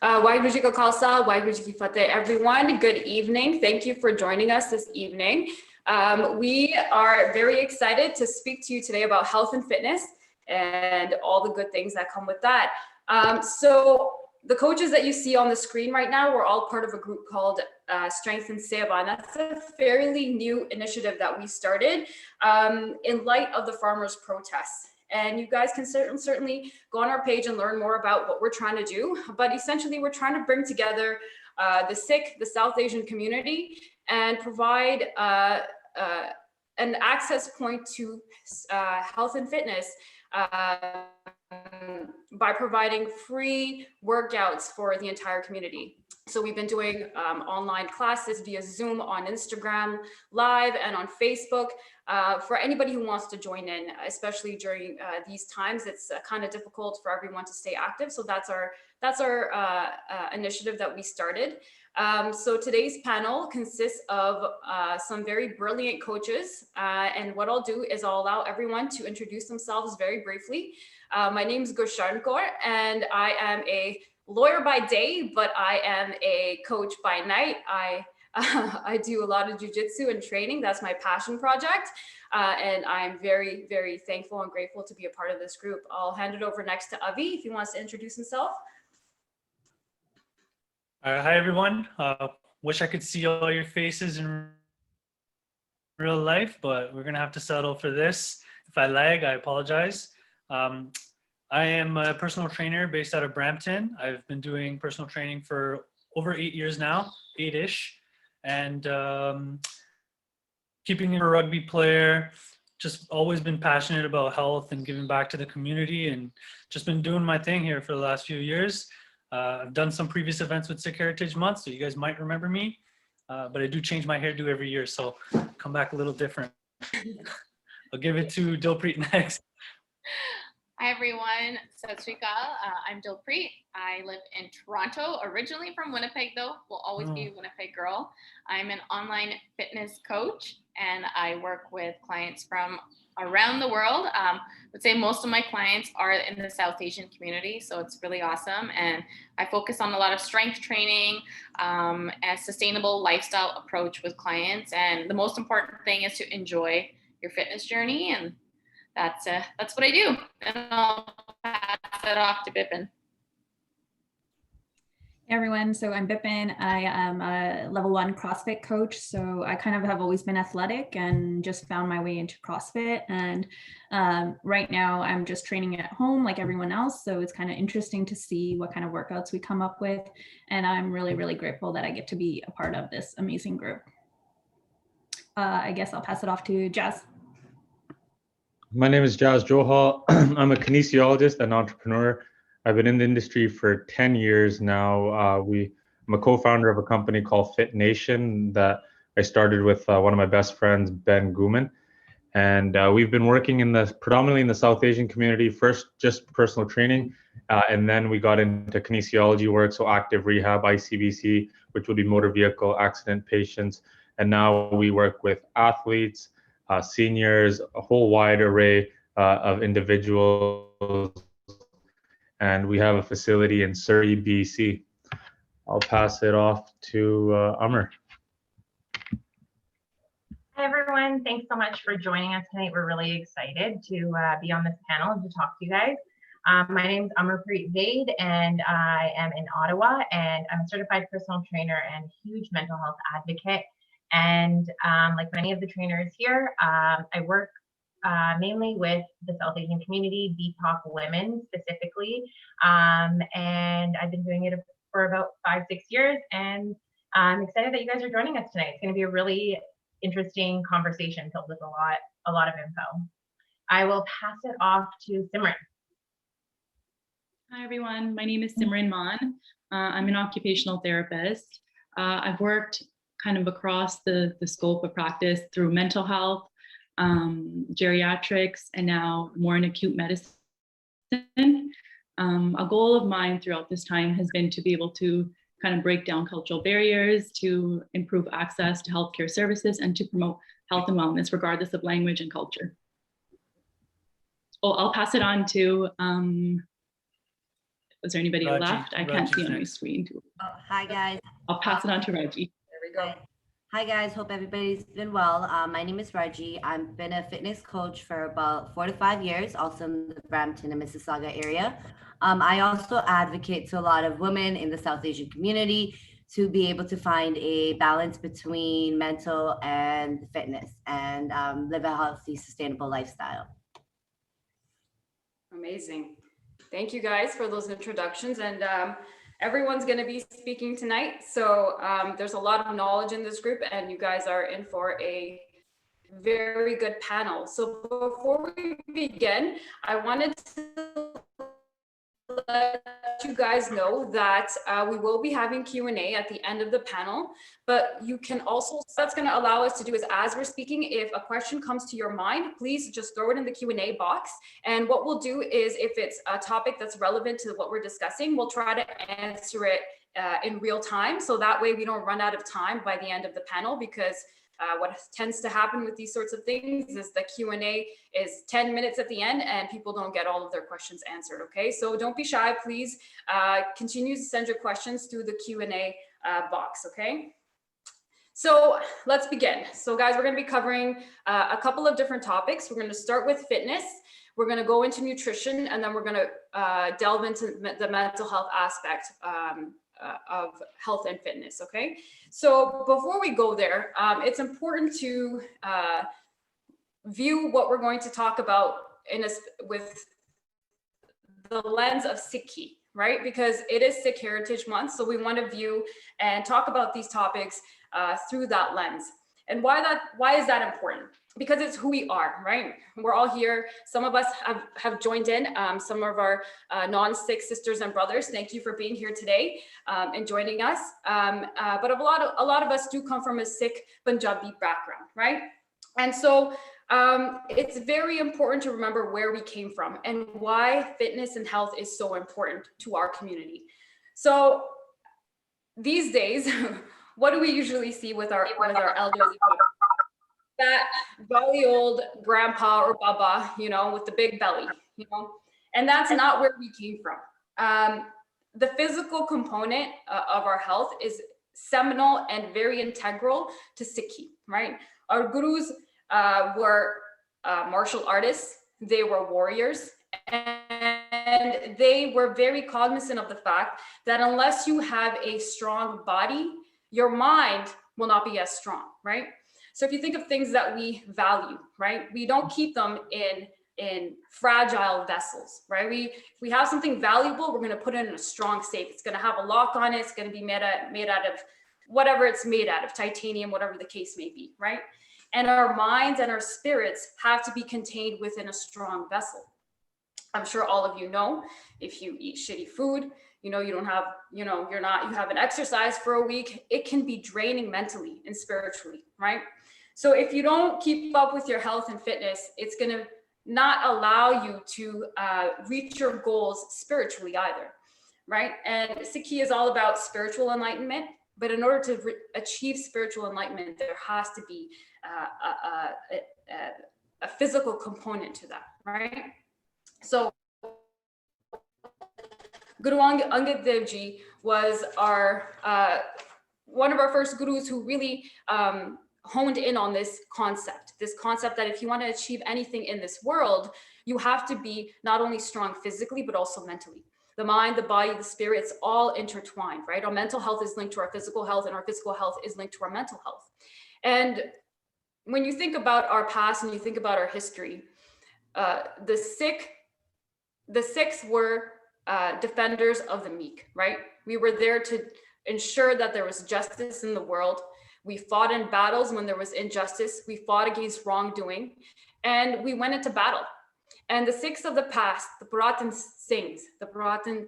Waheguru Ji Ka Khalsa, Waheguru Ji Ki Fateh, everyone. Good evening. Thank you for joining us this evening. We are very excited to speak to you today about health and fitness and all the good things that come with that. So the coaches that you see on the screen right now, we're all part of a group called Strength and Seva, and that's a fairly new initiative that we started in light of the farmers' protests. And you guys can certainly go on our page and learn more about what we're trying to do. But essentially, we're trying to bring together the Sikh, the South Asian community, and provide an access point to health and fitness by providing free workouts for the entire community. So we've been doing online classes via Zoom, on Instagram Live, and on Facebook for anybody who wants to join in, especially during these times. It's kind of difficult for everyone to stay active. So that's our initiative that we started. So today's panel consists of some very brilliant coaches. And what I'll do is I'll allow everyone to introduce themselves very briefly. My name is Gushan Kaur, and I am a lawyer by day, but I am a coach by night. I do a lot of jujitsu and training. That's my passion project. And I'm very, very thankful and grateful to be a part of this group. I'll hand it over next to Avi if he wants to introduce himself. Hi, everyone. Wish I could see all your faces in real life, but we're going to have to settle for this. If I lag, I apologize. I am a personal trainer based out of Brampton. I've been doing personal training for over 8 years now, 8-ish. And keeping a rugby player, just always been passionate about health and giving back to the community, and just been doing my thing here for the last few years. I've done some previous events with Sikh Heritage Month, so you guys might remember me, but I do change my hairdo every year, so come back a little different. I'll give it to Dilpreet next. Hi everyone, Sat Sri Akal. I'm Dilpreet. I live in Toronto, originally from Winnipeg though, will always be a Winnipeg girl. I'm an online fitness coach and I work with clients from around the world. I would say most of my clients are in the South Asian community, so it's really awesome. And I focus on a lot of strength training, a sustainable lifestyle approach with clients. And the most important thing is to enjoy your fitness journey, and that's what I do. And I'll pass it off to Bipin. Hey everyone, so I'm Bipin. I am a level 1 CrossFit coach. So I kind of have always been athletic and just found my way into CrossFit. And right now I'm just training at home like everyone else. So it's kind of interesting to see what kind of workouts we come up with. And I'm really, really grateful that I get to be a part of this amazing group. I guess I'll pass it off to Jaz. My name is Jaz Johal. I'm a kinesiologist and entrepreneur. I've been in the industry for 10 years now. I'm a co-founder of a company called Fit Nation that I started with one of my best friends, Ben Guman. And we've been working predominantly in the South Asian community, first just personal training, and then we got into kinesiology work, so active rehab, ICBC, which would be motor vehicle accident patients. And now we work with athletes, seniors, a whole wide array of individuals. And we have a facility in Surrey, BC. I'll pass it off to Amr. Hi, everyone. Thanks so much for joining us tonight. We're really excited to be on this panel and to talk to you guys. My name is Amarpreet Vaid, and I am in Ottawa, and I'm a certified personal trainer and huge mental health advocate. And like many of the trainers here, I work mainly with the South Asian community, BPOC women specifically. And I've been doing it for about 5-6 years. And I'm excited that you guys are joining us tonight. It's going to be a really interesting conversation filled with a lot of info. I will pass it off to Simran. Hi, everyone. My name is Simran Maan. I'm an occupational therapist. I've worked kind of across the scope of practice through mental health, geriatrics, and now more in acute medicine. A goal of mine throughout this time has been to be able to kind of break down cultural barriers, to improve access to healthcare services, and to promote health and wellness regardless of language and culture. I'll pass it on to Was there anybody Raji. left? I can't see on my next. screen. Oh, hi guys. I'll pass it on to Raji. There we go. Hi guys. Hope everybody's been well. My name is Raji. I've been a fitness coach for about 4 to 5 years, also in the Brampton and Mississauga area. I also advocate to a lot of women in the South Asian community to be able to find a balance between mental and fitness and live a healthy, sustainable lifestyle. Amazing. Thank you guys for those introductions. And everyone's going to be speaking tonight. So there's a lot of knowledge in this group, and you guys are in for a very good panel. So before we begin, I wanted to let you guys know that we will be having Q&A at the end of the panel, but you can also, that's going to allow us to do is as we're speaking, if a question comes to your mind, please just throw it in the Q&A box. And what we'll do is if it's a topic that's relevant to what we're discussing, we'll try to answer it in real time. So that way we don't run out of time by the end of the panel, because what tends to happen with these sorts of things is the Q&A is 10 minutes at the end and people don't get all of their questions answered, okay? So don't be shy, please continue to send your questions through the Q&A box, okay? So let's begin. So guys, we're gonna be covering a couple of different topics. We're gonna start with fitness, we're gonna go into nutrition, and then we're gonna delve into the mental health aspect of health and fitness, okay? So before we go there, it's important to view what we're going to talk about with the lens of Sikhi, right? Because it is Sikh Heritage Month, so we want to view and talk about these topics through that lens. And why is that important? Because it's who we are, right? We're all here. Some of us have joined in, some of our non-Sikh sisters and brothers. Thank you for being here today and joining us. But a lot of us do come from a Sikh Punjabi background, right? And so it's very important to remember where we came from and why fitness and health is so important to our community. So these days, what do we usually see with our elderly folks? That jolly old grandpa or baba, you know, with the big belly, you know, and that's not where we came from. The physical component of our health is seminal and very integral to Sikhi, right? Our gurus were martial artists, they were warriors, and they were very cognizant of the fact that unless you have a strong body, your mind will not be as strong, right? So if you think of things that we value, right? We don't keep them in fragile vessels, right? If we have something valuable, we're going to put it in a strong safe. It's going to have a lock on it. It's going to be made out of whatever it's made out of, titanium, whatever the case may be, right? And our minds and our spirits have to be contained within a strong vessel. I'm sure all of you know, if you eat shitty food, you know, you haven't exercised for a week, it can be draining mentally and spiritually, right? So if you don't keep up with your health and fitness, it's going to not allow you to reach your goals spiritually either, right? And Sikhi is all about spiritual enlightenment, but in order to achieve spiritual enlightenment, there has to be a physical component to that, right? So Guru Angad Dev Ji was one of our first gurus who really honed in on this concept that if you want to achieve anything in this world, you have to be not only strong physically, but also mentally. The mind, the body, the spirit, it's all intertwined, right? Our mental health is linked to our physical health, and our physical health is linked to our mental health. And when you think about our past and you think about our history, the Sikhs were defenders of the meek, right? We were there to ensure that there was justice in the world. We fought in battles when there was injustice. We fought against wrongdoing, and we went into battle. And the Sikhs of the past, the Puratan Singhs, the Puratan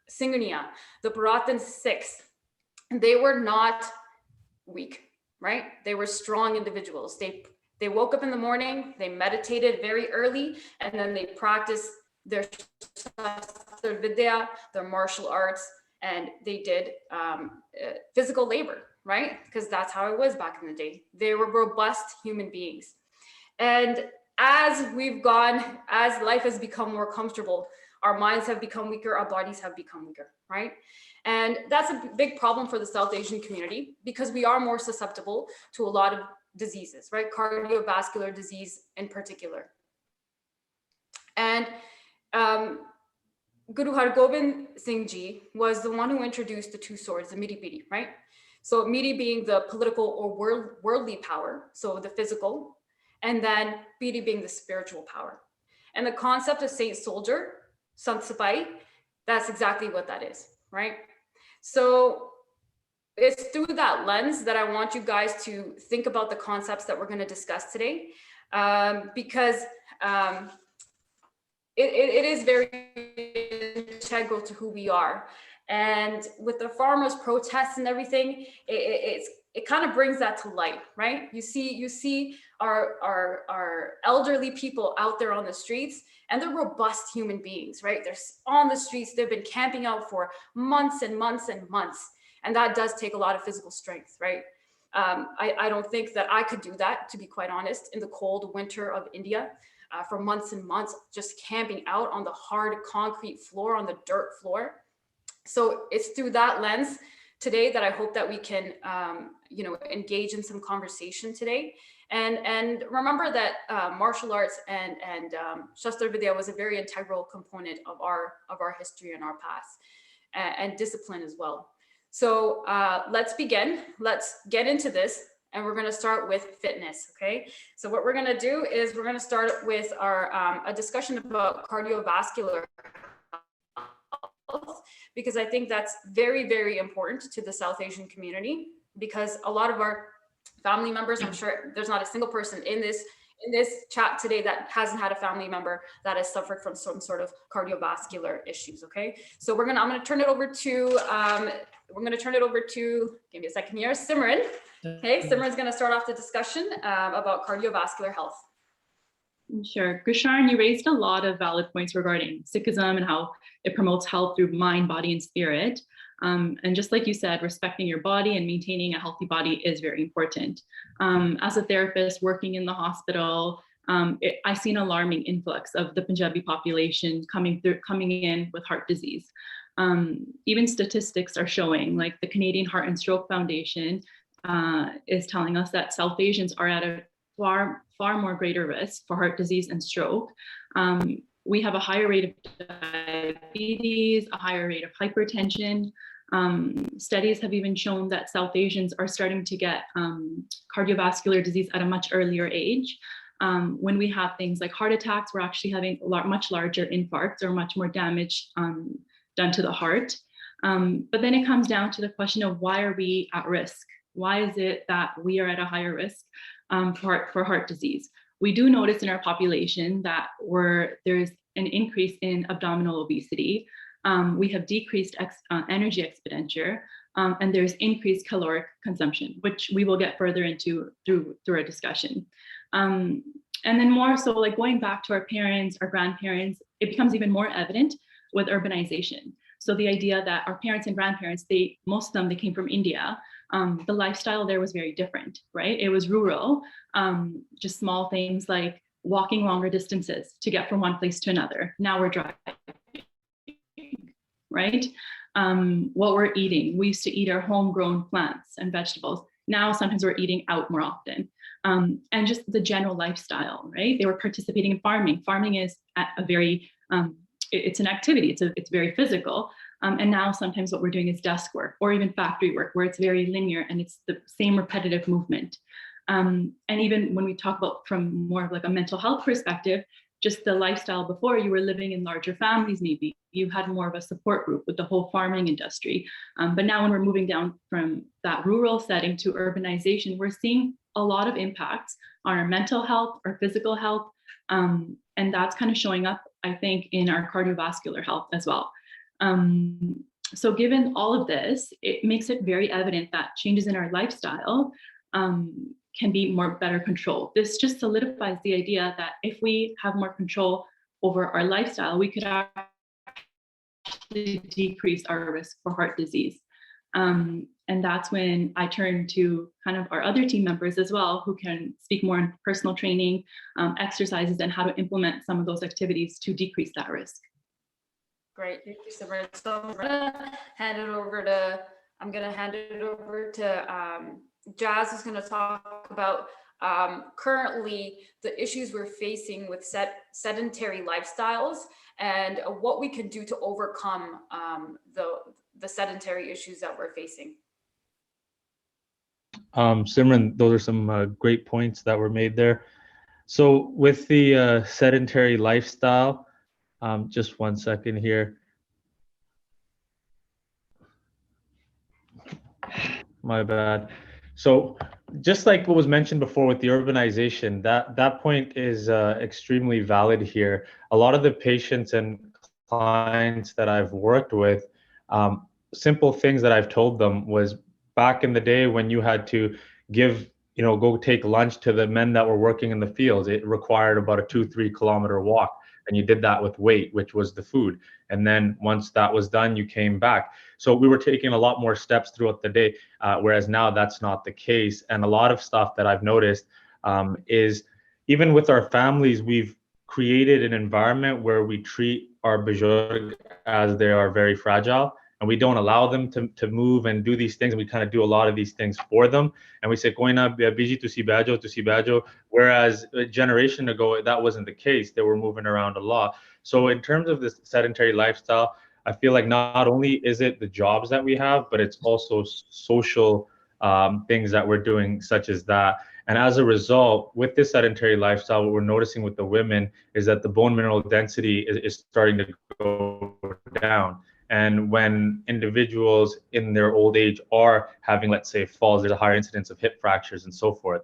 Singhania, the Puratan Sikhs, they were not weak, right? They were strong individuals. They woke up in the morning, they meditated very early, and then they practiced their vidya, their martial arts, and they did physical labor, right? Because that's how it was back in the day. They were robust human beings. And as life has become more comfortable, our minds have become weaker, our bodies have become weaker, right? And that's a big problem for the South Asian community because we are more susceptible to a lot of diseases, right? Cardiovascular disease in particular. And Guru Hargobind Singh Ji was the one who introduced the two swords, the Miri Piri, right? So Miri being the political or worldly power, so the physical, and then Piri being the spiritual power. And the concept of Saint Soldier, Sant Sipahi, that's exactly what that is, right? So it's through that lens that I want you guys to think about the concepts that we're going to discuss today, because it is very integral to who we are. And with the farmers' protests and everything, it kind of brings that to light, right? You see our elderly people out there on the streets, and they're robust human beings, right? They're on the streets, they've been camping out for months and months and months. And that does take a lot of physical strength, right? I don't think that I could do that, to be quite honest, in the cold winter of India for months and months, just camping out on the hard concrete floor, on the dirt floor. So it's through that lens today that I hope that we can, engage in some conversation today. And remember that martial arts and Shastra Vidya was a very integral component of our history and our past, and discipline as well. So let's begin. Let's get into this, and we're going to start with fitness. Okay. So what we're going to do is we're going to start with our a discussion about cardiovascular health, because I think that's very, very important to the South Asian community, because a lot of our family members, I'm sure there's not a single person in this chat today that hasn't had a family member that has suffered from some sort of cardiovascular issues. Okay. So I'm going to turn it over to, give me a second here, Simran. Okay. Simran's going to start off the discussion about cardiovascular health. Sure. Krishan, you raised a lot of valid points regarding Sikhism and how it promotes health through mind, body, and spirit. And just like you said, respecting your body and maintaining a healthy body is very important. As a therapist working in the hospital, I see an alarming influx of the Punjabi population coming in with heart disease. Even statistics are showing, like the Canadian Heart and Stroke Foundation is telling us that South Asians are at a far more greater risk for heart disease and stroke. We have a higher rate of diabetes, a higher rate of hypertension. Studies have even shown that South Asians are starting to get cardiovascular disease at a much earlier age. When we have things like heart attacks, we're actually having much larger infarcts or much more damage done to the heart. But then it comes down to the question of, why are we at risk? Why is it that we are at a higher risk for heart disease? We do notice in our population that there's an increase in abdominal obesity. We have decreased energy expenditure, and there's increased caloric consumption, which we will get further into through our discussion. And then more so, like going back to our parents, our grandparents, it becomes even more evident with urbanization. So the idea that our parents and grandparents, most of them, they came from India. The lifestyle there was very different, right? It was rural, just small things like walking longer distances to get from one place to another. Now we're driving, right? What we're eating, we used to eat our homegrown plants and vegetables. Now sometimes we're eating out more often. And just the general lifestyle, right? They were participating in farming. Farming is it's an activity, it's very physical. And now sometimes what we're doing is desk work or even factory work, where it's very linear and it's the same repetitive movement. And even when we talk about from more of like a mental health perspective, just the lifestyle before, you were living in larger families, maybe you had more of a support group with the whole farming industry. But now when we're moving down from that rural setting to urbanization, we're seeing a lot of impacts on our mental health, our physical health. And that's kind of showing up, I think, in our cardiovascular health as well. So given all of this, it makes it very evident that changes in our lifestyle can be better controlled. This just solidifies the idea that if we have more control over our lifestyle, we could actually decrease our risk for heart disease. And that's when I turn to kind of our other team members as well, who can speak more on personal training, exercises, and how to implement some of those activities to decrease that risk. Great. Thank you, Simran. So I'm gonna hand it over to Jaz, who's gonna talk about currently the issues we're facing with sedentary lifestyles and what we can do to overcome the sedentary issues that we're facing. Simran, those are some great points that were made there. So with the sedentary lifestyle, just 1 second here. My bad. So just like what was mentioned before with the urbanization, that point is extremely valid here. A lot of the patients and clients that I've worked with, simple things that I've told them was back in the day when you had to go take lunch to the men that were working in the fields, it required about a 2-3 kilometer walk. And you did that with weight, which was the food. And then once that was done, you came back. So we were taking a lot more steps throughout the day, whereas now that's not the case. And a lot of stuff that I've noticed is even with our families, we've created an environment where we treat our bajorg as they are very fragile. And we don't allow them to move and do these things. And we kind of do a lot of these things for them. And we say, Koina biji tu si bajo. Whereas a generation ago, that wasn't the case. They were moving around a lot. So in terms of this sedentary lifestyle, I feel like not only is it the jobs that we have, but it's also social things that we're doing, such as that. And as a result, with this sedentary lifestyle, what we're noticing with the women is that the bone mineral density is starting to go down. And when individuals in their old age are having, let's say, falls, there's a higher incidence of hip fractures and so forth.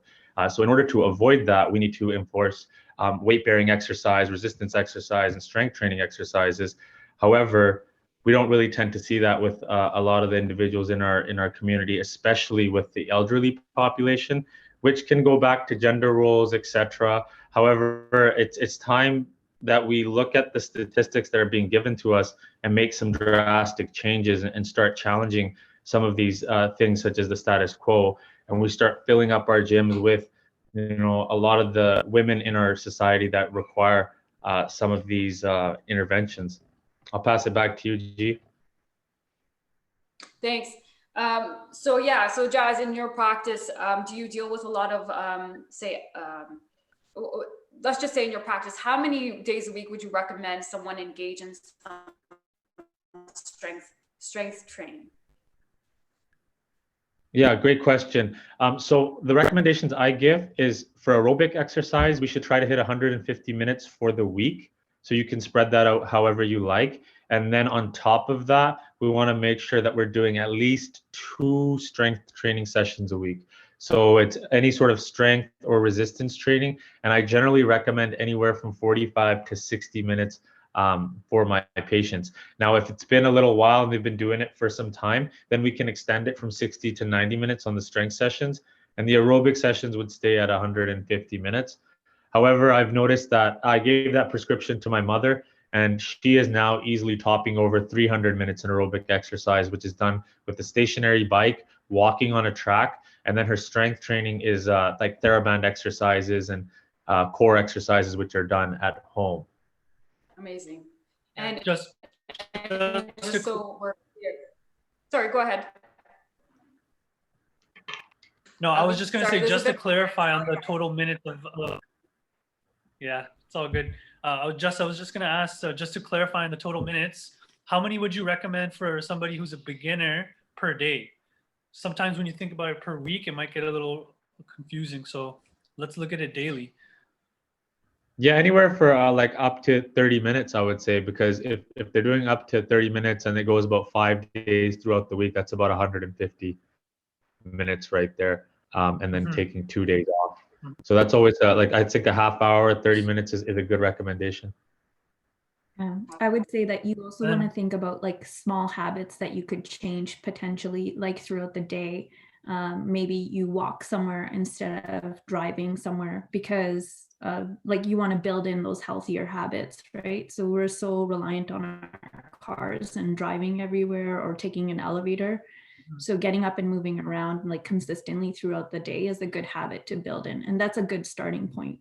So in order to avoid that, we need to enforce weight-bearing exercise, resistance exercise, and strength training exercises. However, we don't really tend to see that with a lot of the individuals in our community, especially with the elderly population, which can go back to gender roles, etc. However, it's time that we look at the statistics that are being given to us and make some drastic changes and start challenging some of these things, such as the status quo. And we start filling up our gyms with, a lot of the women in our society that require some of these interventions. I'll pass it back to you, G. Thanks. So Jaz, in your practice, do you deal with a lot of, let's just say in your practice, how many days a week would you recommend someone engage in strength training? Yeah, great question. So the recommendations I give is for aerobic exercise, we should try to hit 150 minutes for the week. So you can spread that out however you like. And then on top of that, we want to make sure that we're doing at least 2 strength training sessions a week. So it's any sort of strength or resistance training. And I generally recommend anywhere from 45 to 60 minutes for my patients. Now, if it's been a little while and they've been doing it for some time, then we can extend it from 60 to 90 minutes on the strength sessions. And the aerobic sessions would stay at 150 minutes. However, I've noticed that I gave that prescription to my mother, and she is now easily topping over 300 minutes in aerobic exercise, which is done with a stationary bike, walking on a track, and then her strength training is like TheraBand exercises and core exercises, which are done at home. Amazing. And just so we're here. Sorry, go ahead. No, I was just going to say, just to clarify on the Okay. total minutes of, yeah, it's all good. I was just going to ask, just to clarify on the total minutes, how many would you recommend for somebody who's a beginner per day? Sometimes when you think about it per week, it might get a little confusing. So let's look at it daily. Yeah, anywhere for like up to 30 minutes, I would say, because if they're doing up to 30 minutes and it goes about 5 days throughout the week, that's about 150 minutes right there. And then taking 2 days off. So that's always like, I think a half hour, 30 minutes is a good recommendation. I would say that you also want to think about like small habits that you could change potentially like throughout the day. Maybe you walk somewhere instead of driving somewhere, because like you want to build in those healthier habits, right? So we're so reliant on our cars and driving everywhere or taking an elevator. So getting up and moving around like consistently throughout the day is a good habit to build in. And that's a good starting point.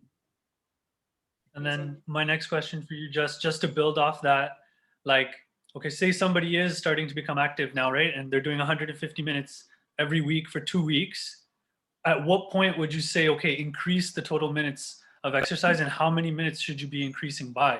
And then my next question for you, just to build off that, like okay, say somebody is starting to become active now, right? And they're doing 150 minutes every week for 2 weeks. At what point would you say, okay, increase the total minutes of exercise, and how many minutes should you be increasing by?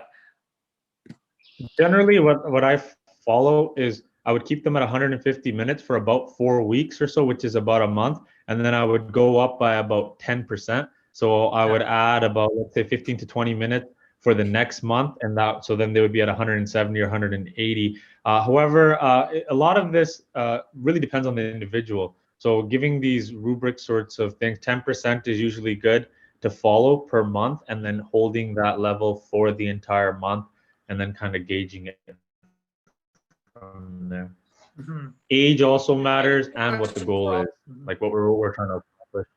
Generally, what I follow is I would keep them at 150 minutes for about 4 weeks or so, which is about a month, and then I would go up by about 10%. So I would add about, let's say, 15 to 20 minutes for the next month, and that, so then they would be at 170 or 180. However, a lot of this really depends on the individual. So giving these rubric sorts of things, 10% is usually good to follow per month, and then holding that level for the entire month, and then kind of gauging it from there. Mm-hmm. Age also matters, and what the goal is, like what we're trying to accomplish.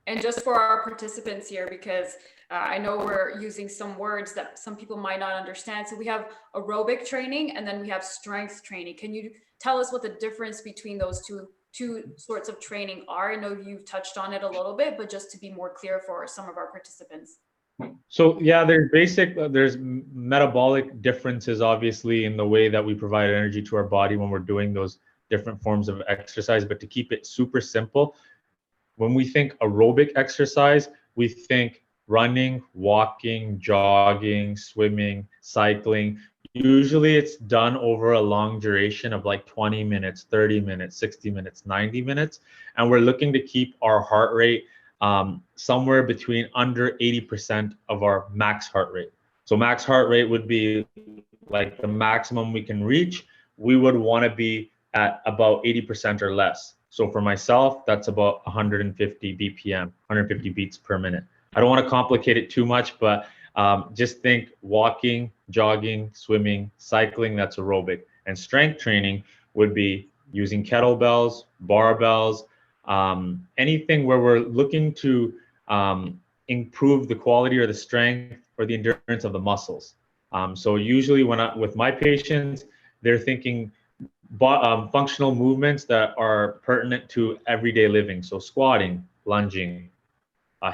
And just for our participants here, because I know we're using some words that some people might not understand. So we have aerobic training, and then we have strength training. Can you tell us what the difference between those two sorts of training are? I know you've touched on it a little bit, but just to be more clear for some of our participants. So yeah, there's metabolic differences, obviously, in the way that we provide energy to our body when we're doing those different forms of exercise. But to keep it super simple, when we think aerobic exercise, we think running, walking, jogging, swimming, cycling. Usually it's done over a long duration of like 20 minutes, 30 minutes, 60 minutes, 90 minutes. And we're looking to keep our heart rate somewhere between under 80% of our max heart rate. So max heart rate would be like the maximum we can reach. We would want to be at about 80% or less. So for myself, that's about 150 BPM, 150 beats per minute. I don't want to complicate it too much, but just think walking, jogging, swimming, cycling, that's aerobic. And strength training would be using kettlebells, barbells, anything where we're looking to improve the quality or the strength or the endurance of the muscles. So usually with my patients, they're thinking functional movements that are pertinent to everyday living. So squatting, lunging,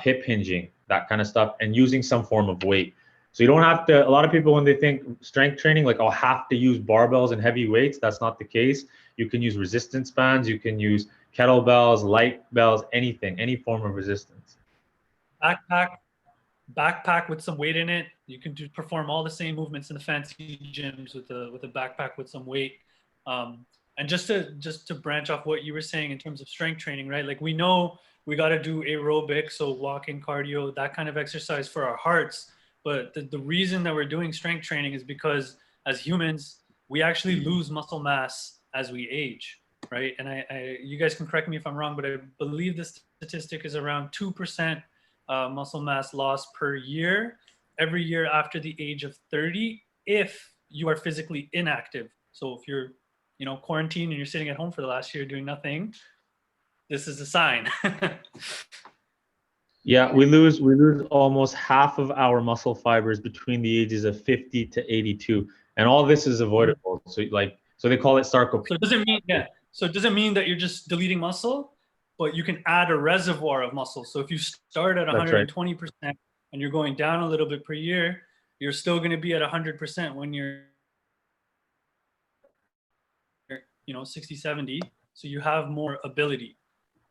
hip hinging, that kind of stuff, and using some form of weight. So you don't have to, a lot of people, when they think strength training, like, I'll have to use barbells and heavy weights. That's not the case. You can use resistance bands, you can use kettlebells, light bells, anything, any form of resistance. Backpack with some weight in it. You can perform all the same movements in the fancy gyms with a backpack with some weight. And just to branch off what you were saying in terms of strength training, right? Like, we know we got to do aerobic, so walking, cardio, that kind of exercise for our hearts. But the reason that we're doing strength training is because as humans, we actually lose muscle mass as we age, right? And you guys can correct me if I'm wrong, but I believe the statistic is around 2% muscle mass loss per year, every year after the age of 30, if you are physically inactive. So if you're, quarantined and you're sitting at home for the last year doing nothing, this is a sign. Yeah, we lose almost half of our muscle fibers between the ages of 50 to 82, and all this is avoidable. So they call it sarcopenia. So it doesn't mean that you're just deleting muscle, but you can add a reservoir of muscle. So if you start at 120% and you're going down a little bit per year, you're still going to be at 100% when you're 60, 70. So you have more ability.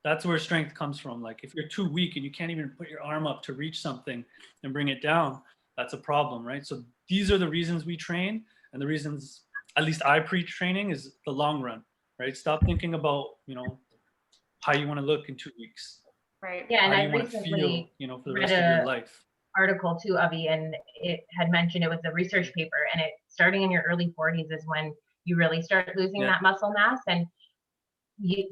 That's where strength comes from. Like, if you're too weak and you can't even put your arm up to reach something and bring it down, that's a problem, right? So these are the reasons we train, and the reasons, at least I preach training, is the long run, right? Stop thinking about, how you want to look in 2 weeks. Right. Yeah, and how I you want to recently feel, for the rest of your life. Article too, Avi, and it had mentioned it was a research paper, and it starting in your early 40s is when you really start losing that muscle mass, and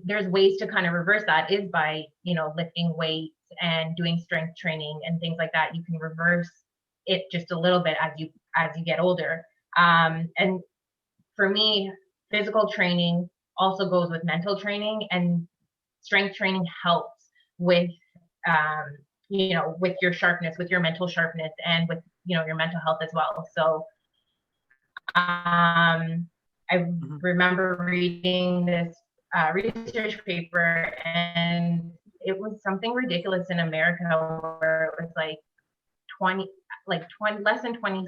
there's ways to kind of reverse that, is by lifting weights and doing strength training and things like that. You can reverse it just a little bit as you get older. And for me, physical training also goes with mental training, and strength training helps with with your sharpness, with your mental sharpness, and with your mental health as well. So I remember reading this research paper, and it was something ridiculous in America, where it was like less than 20%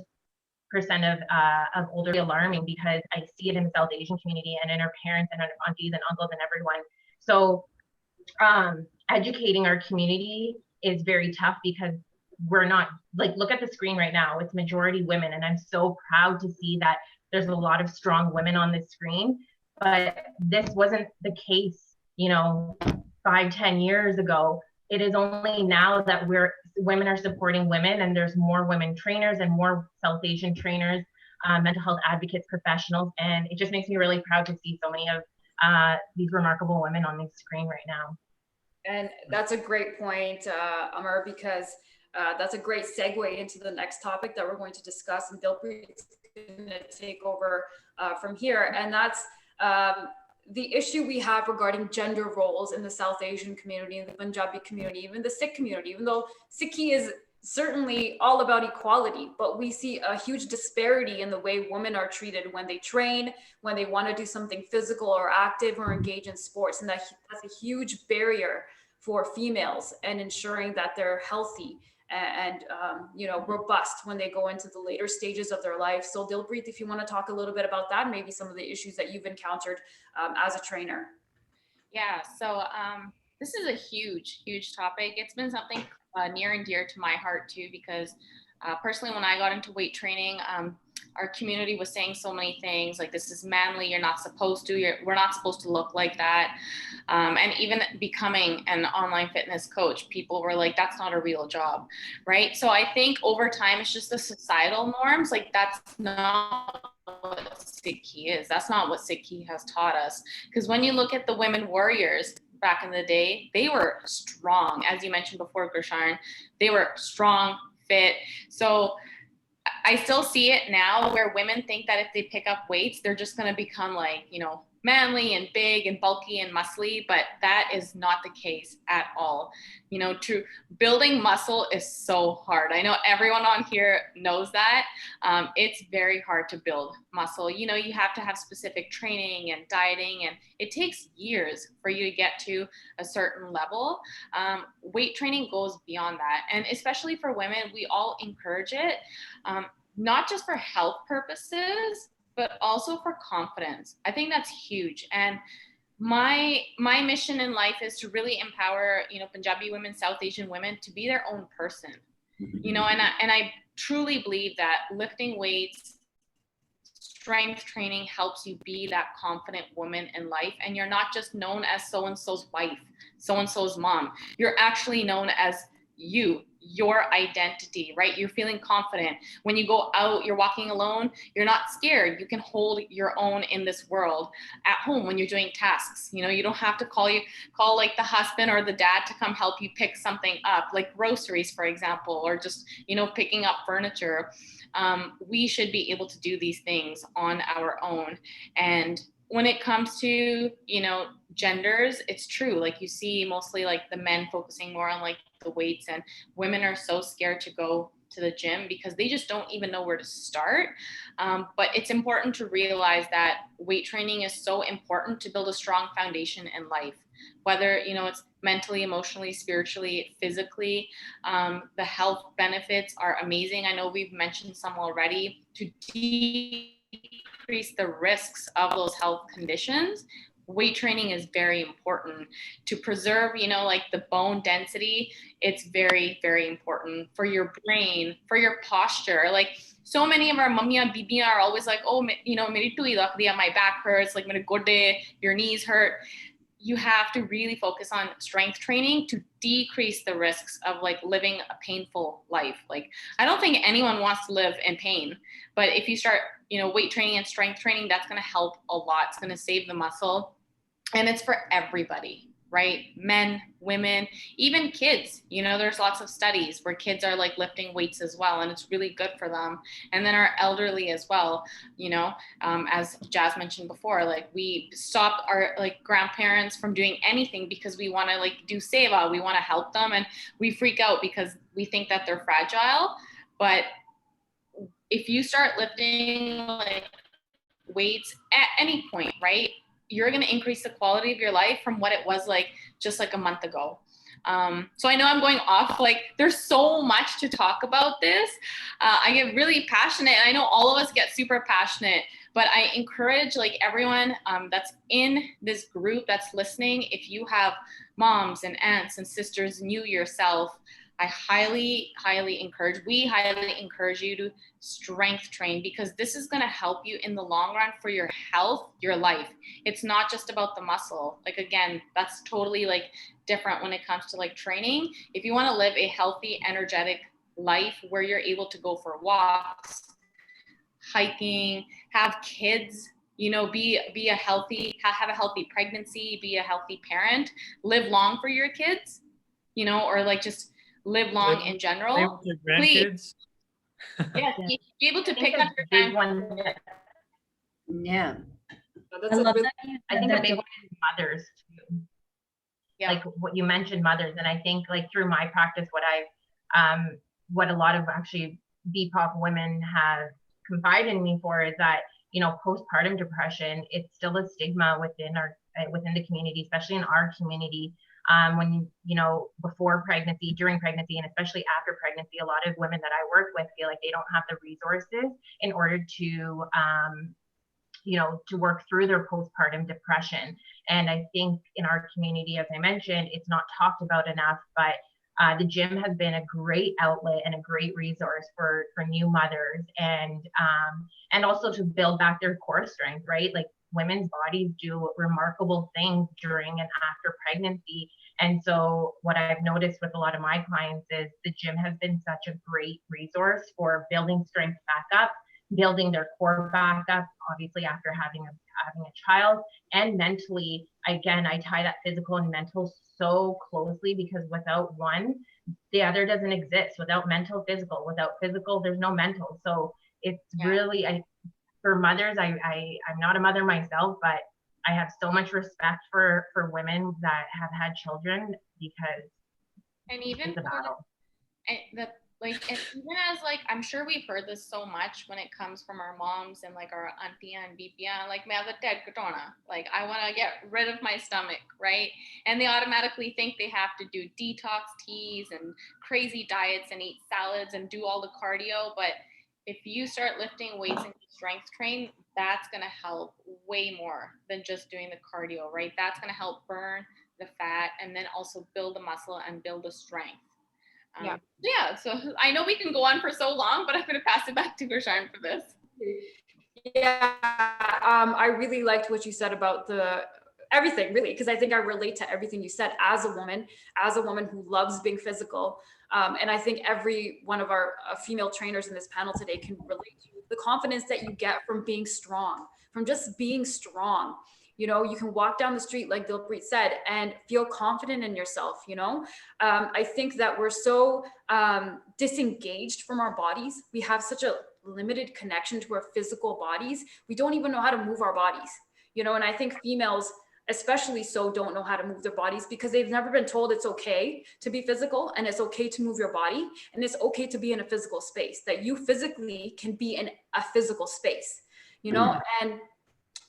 of older alarming, because I see it in the South Asian community and in our parents and our aunties and uncles and everyone. So educating our community is very tough, because we're not, like, look at the screen right now, it's majority women, and I'm so proud to see that there's a lot of strong women on this screen. But this wasn't the case, 5-10 years ago. It is only now that women are supporting women, and there's more women trainers and more South Asian trainers, mental health advocates, professionals, and it just makes me really proud to see so many of these remarkable women on the screen right now. And that's a great point, Amar, because that's a great segue into the next topic that we're going to discuss, and Dilpreet is going to take over from here, and that's the issue we have regarding gender roles in the South Asian community, in the Punjabi community, even the Sikh community. Even though Sikhi is certainly all about equality, but we see a huge disparity in the way women are treated when they train, when they want to do something physical or active or engage in sports. And that's a huge barrier for females, and ensuring that they're healthy and robust when they go into the later stages of their life. So Dilpreet, if you want to talk a little bit about that, maybe some of the issues that you've encountered as a trainer. Yeah, so this is a huge topic. It's been something near and dear to my heart too, because personally, when I got into weight training, our community was saying so many things like, this is manly, you're not supposed to, we're not supposed to look like that. And even becoming an online fitness coach, people were like, that's not a real job, right? So I think over time, it's just the societal norms. Like, that's not what Sikhi is. That's not what Sikhi has taught us. Because when you look at the women warriors back in the day, they were strong. As you mentioned before, Gursharn, they were strong, fit. So I still see it now where women think that if they pick up weights, they're just going to become like, manly and big and bulky and muscly, but that is not the case at all. Building muscle is so hard. I know everyone on here knows that. It's very hard to build muscle. You have to have specific training and dieting, and it takes years for you to get to a certain level. Weight training goes beyond that. And especially for women, we all encourage it, not just for health purposes, but also for confidence. I think that's huge. And my mission in life is to really empower, Punjabi women, South Asian women to be their own person, and I truly believe that lifting weights, strength training helps you be that confident woman in life. And you're not just known as so-and-so's wife, so-and-so's mom. You're actually known as your identity, right? You're feeling confident. When you go out, you're walking alone, you're not scared. You can hold your own in this world. At home, when you're doing tasks, you don't have to call like the husband or the dad to come help you pick something up, like groceries, for example, or just, picking up furniture. We should be able to do these things on our own. And when it comes to, genders, it's true. Like, you see mostly like the men focusing more on like the weights, and women are so scared to go to the gym because they just don't even know where to start. But it's important to realize that weight training is so important to build a strong foundation in life, whether, it's mentally, emotionally, spiritually, physically. The health benefits are amazing. I know we've mentioned some already. To decrease the risks of those health conditions, weight training is very important. To preserve, like the bone density, it's very, very important for your brain, for your posture. Like, so many of our mummiya, bibiya are always like, oh, meri tui lakh diya, my back hurts, like mere gode, your knees hurt. You have to really focus on strength training to decrease the risks of like living a painful life. Like, I don't think anyone wants to live in pain, but if you start, weight training and strength training, that's going to help a lot. It's going to save the muscle, and it's for everybody, right? Men, women, even kids. There's lots of studies where kids are like lifting weights as well, and it's really good for them. And then our elderly as well, as Jaz mentioned before, like, we stopped our like grandparents from doing anything because we want to like do Seva, we want to help them, and we freak out because we think that they're fragile. But if you start lifting like weights at any point, right, you're going to increase the quality of your life from what it was like just like a month ago. So I know I'm going off, like there's so much to talk about this. I get really passionate, and I know all of us get super passionate, but I encourage like everyone that's in this group that's listening, if you have moms and aunts and sisters and you yourself, we highly encourage you to strength train, because this is going to help you in the long run for your health, your life. It's not just about the muscle. Like, again, that's totally like different when it comes to like training. If you want to live a healthy, energetic life where you're able to go for walks, hiking, have kids, you know, be a healthy, have a healthy pregnancy, be a healthy parent, live long for your kids, you know, or like just live long in general. With your grandkids. Yes, be able to pick up your big one. Yeah. That's a really, I think a big one is mothers too. Yeah. Like what you mentioned, mothers, and I think like through my practice, what a lot of actually BPOC women have confided in me for is that, you know, postpartum depression, it's still a stigma within the community, especially in our community. When, you know, before pregnancy, during pregnancy, and especially after pregnancy, a lot of women that I work with feel like they don't have the resources in order to, you know, to work through their postpartum depression. And I think in our community, as I mentioned, it's not talked about enough, but the gym has been a great outlet and a great resource for new mothers, and also to build back their core strength, right? Like women's bodies do remarkable things during and after pregnancy. And so what I've noticed with a lot of my clients is the gym has been such a great resource for building strength back up, building their core back up, obviously after having a child, and mentally. Again, I tie that physical and mental so closely, because without one, the other doesn't exist. Without mental, physical. Without physical, there's no mental. So it's really, for mothers, I'm not a mother myself, but I have so much respect for women that have had children, because and even it's a battle. And even as like, I'm sure we've heard this so much when it comes from our moms and like our auntie and bipia, like like I want to get rid of my stomach, right? And they automatically think they have to do detox teas and crazy diets and eat salads and do all the cardio. But if you start lifting weights and strength train, that's going to help way more than just doing the cardio, right? That's going to help burn the fat and then also build the muscle and build the strength. So I know we can go on for so long, but I'm going to pass it back to Gurshan for this. Yeah, I really liked what you said about everything, really, because I think I relate to everything you said as a woman who loves being physical. And I think every one of our female trainers in this panel today can relate to the confidence that you get from being strong, from just being strong. You know, you can walk down the street, like Dilpreet said, and feel confident in yourself, you know? I think that we're so disengaged from our bodies. We have such a limited connection to our physical bodies. We don't even know how to move our bodies, you know? And I think females, especially so, don't know how to move their bodies because they've never been told it's okay to be physical and it's okay to move your body and it's okay to be in a physical space, that you physically can be in a physical space, you know? And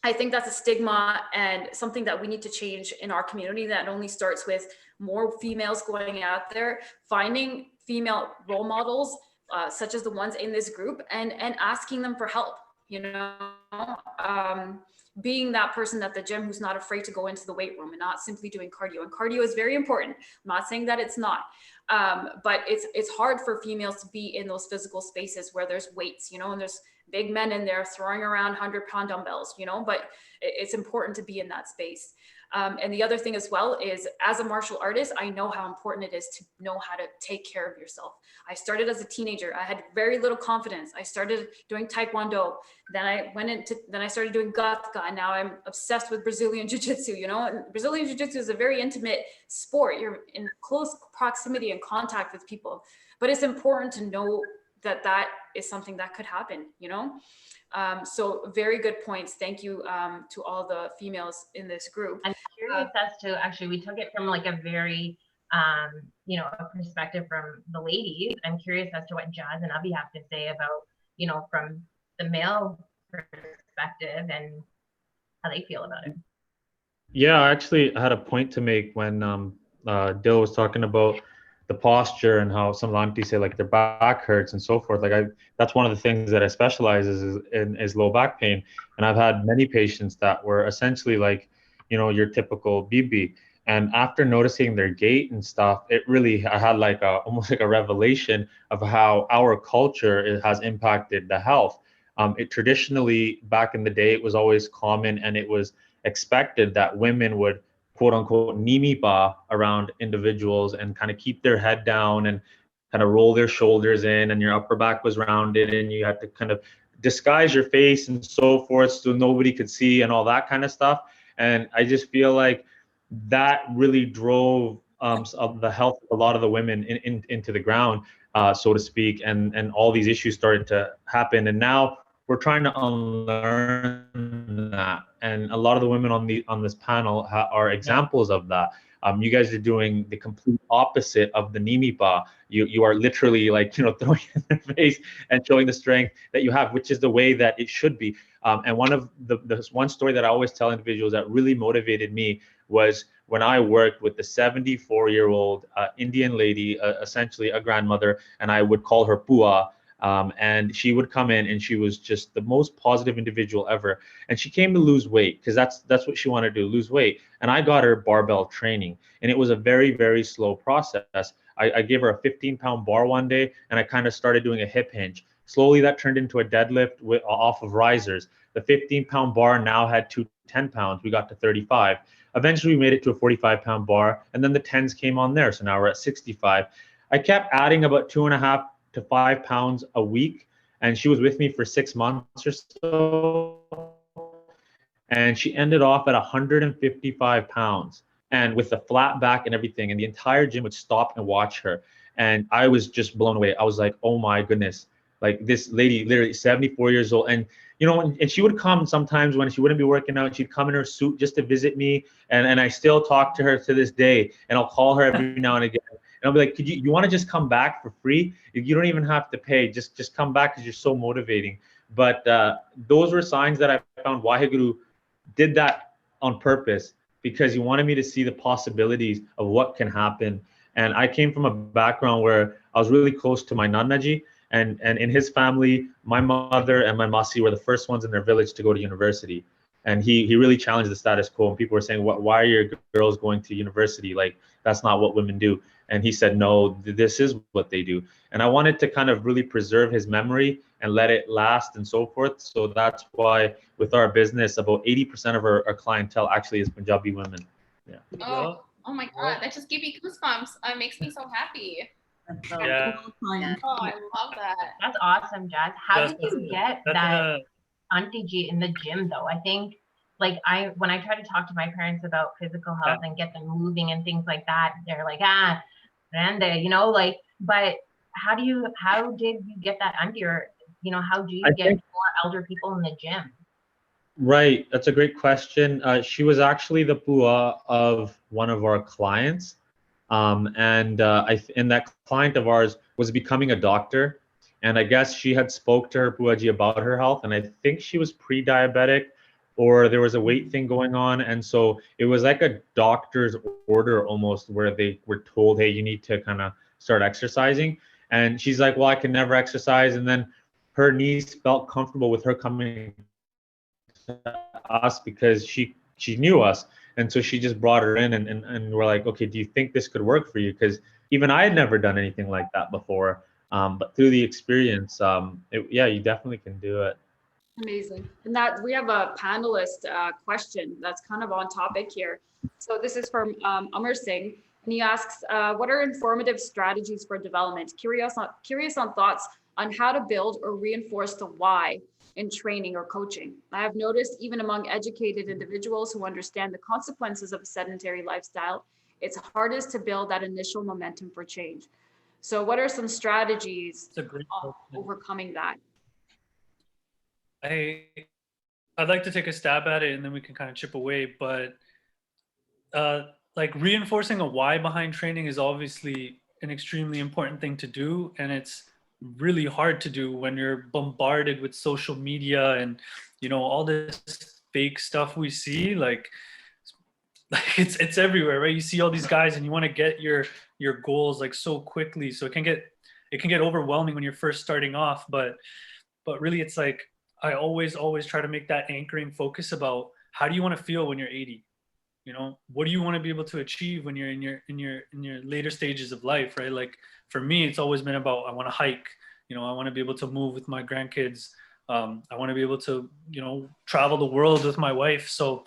I think that's a stigma and something that we need to change in our community. That only starts with more females going out there, finding female role models, such as the ones in this group, and asking them for help, you know, being that person at the gym who's not afraid to go into the weight room and not simply doing cardio. And cardio is very important. I'm not saying that it's not, but it's hard for females to be in those physical spaces where there's weights, you know, and there's big men in there throwing around 100-pound dumbbells, you know, but it's important to be in that space. And the other thing as well is, as a martial artist, I know how important it is to know how to take care of yourself. I started as a teenager. I had very little confidence. I started doing Taekwondo. Then I started doing Gatka, and now I'm obsessed with Brazilian Jiu-Jitsu, you know, and Brazilian Jiu-Jitsu is a very intimate sport. You're in close proximity and contact with people, but it's important to know that is something that could happen, you know? So very good points. Thank you to all the females in this group. I'm curious as to, actually, we took it from like a very, you know, a perspective from the ladies. I'm curious as to what Jaz and Abhi have to say about, you know, from the male perspective and how they feel about it. Yeah, I actually had a point to make when Dill was talking about the posture and how some aunties say like their back hurts and so forth. That's one of the things that I specialize is low back pain. And I've had many patients that were essentially like, your typical BB. And after noticing their gait and stuff, I had almost like a revelation of how our culture has impacted the health. It traditionally, back in the day, it was always common and it was expected that women would quote unquote nimipa around individuals and kind of keep their head down and kind of roll their shoulders in, and your upper back was rounded and you had to kind of disguise your face and so forth so nobody could see and all that kind of stuff. And I just feel like that really drove the health of a lot of the women into the ground, so to speak, and all these issues started to happen. And now we're trying to unlearn that, and a lot of the women on this panel are examples of that. You guys are doing the complete opposite of the nimipa. You are literally like throwing in their face and showing the strength that you have, which is the way that it should be. And one of the one story that I always tell individuals that really motivated me was when I worked with the 74-year-old Indian lady, essentially a grandmother, and I would call her Pua. And she would come in and she was just the most positive individual ever. And she came to lose weight because that's what she wanted to do, lose weight. And I got her barbell training, and it was a very, very slow process. I gave her a 15-pound bar one day, and I kind of started doing a hip hinge. Slowly that turned into a deadlift off of risers. The 15-pound bar now had 10 pounds. We got to 35. Eventually we made it to a 45-pound bar, and then the 10s came on there. So now we're at 65. I kept adding about 2.5 to 5 pounds a week, and she was with me for 6 months or so, and she ended off at 155 pounds and with a flat back and everything, and the entire gym would stop and watch her. And I was just blown away. I was like, oh my goodness, like this lady, literally 74 years old. And and she would come sometimes when she wouldn't be working out. She'd come in her suit just to visit me, and I still talk to her to this day, and I'll call her every now and again. And I'll be like, you want to just come back for free? You don't even have to pay. Just come back because you're so motivating. But those were signs that I found Waheguru did that on purpose, because he wanted me to see the possibilities of what can happen. And I came from a background where I was really close to my Nanaji. And in his family, my mother and my Masi were the first ones in their village to go to university. And he really challenged the status quo. And people were saying, why are your girls going to university? Like, that's not what women do. And he said, no, this is what they do. And I wanted to kind of really preserve his memory and let it last and so forth. So that's why with our business, about 80% of our clientele actually is Punjabi women. Yeah. Oh my God, that just gave me goosebumps. It makes me so happy. Yeah. Oh, I love that. That's awesome, Jaz. How did you get that Auntie G in the gym though? I think when I try to talk to my parents about physical health and get them moving and things like that, they're like, grande, but how did you get that auntie, or how do you get more elder people in the gym? Right, that's a great question. She was actually the pua of one of our clients. And that client of ours was becoming a doctor, and I guess she had spoke to her Puaji about her health, and I think she was pre-diabetic, or there was a weight thing going on, and so it was like a doctor's order almost, where they were told, hey, you need to kind of start exercising. And she's like, well, I can never exercise. And then her niece felt comfortable with her coming to us because she knew us. And so she just brought her in, and we're like, okay, do you think this could work for you? Because even I had never done anything like that before. But through the experience, you definitely can do it. Amazing. And that we have a panelist question that's kind of on topic here. So this is from Amar Singh, and he asks, what are informative strategies for development? Curious on thoughts on how to build or reinforce the why in training or coaching. I have noticed even among educated individuals who understand the consequences of a sedentary lifestyle, it's hardest to build that initial momentum for change. So what are some strategies of overcoming that? I'd like to take a stab at it and then we can kind of chip away, but like reinforcing a why behind training is obviously an extremely important thing to do, and it's really hard to do when you're bombarded with social media and all this fake stuff we see. Like Like it's everywhere, right? You see all these guys and you want to get your goals like so quickly. So it can get overwhelming when you're first starting off, but really it's like I always try to make that anchoring focus about how do you want to feel when you're 80? You know, what do you want to be able to achieve when you're in your later stages of life, right? Like for me, it's always been about I want to hike, you know, I want to be able to move with my grandkids. I want to be able to, you know, travel the world with my wife. So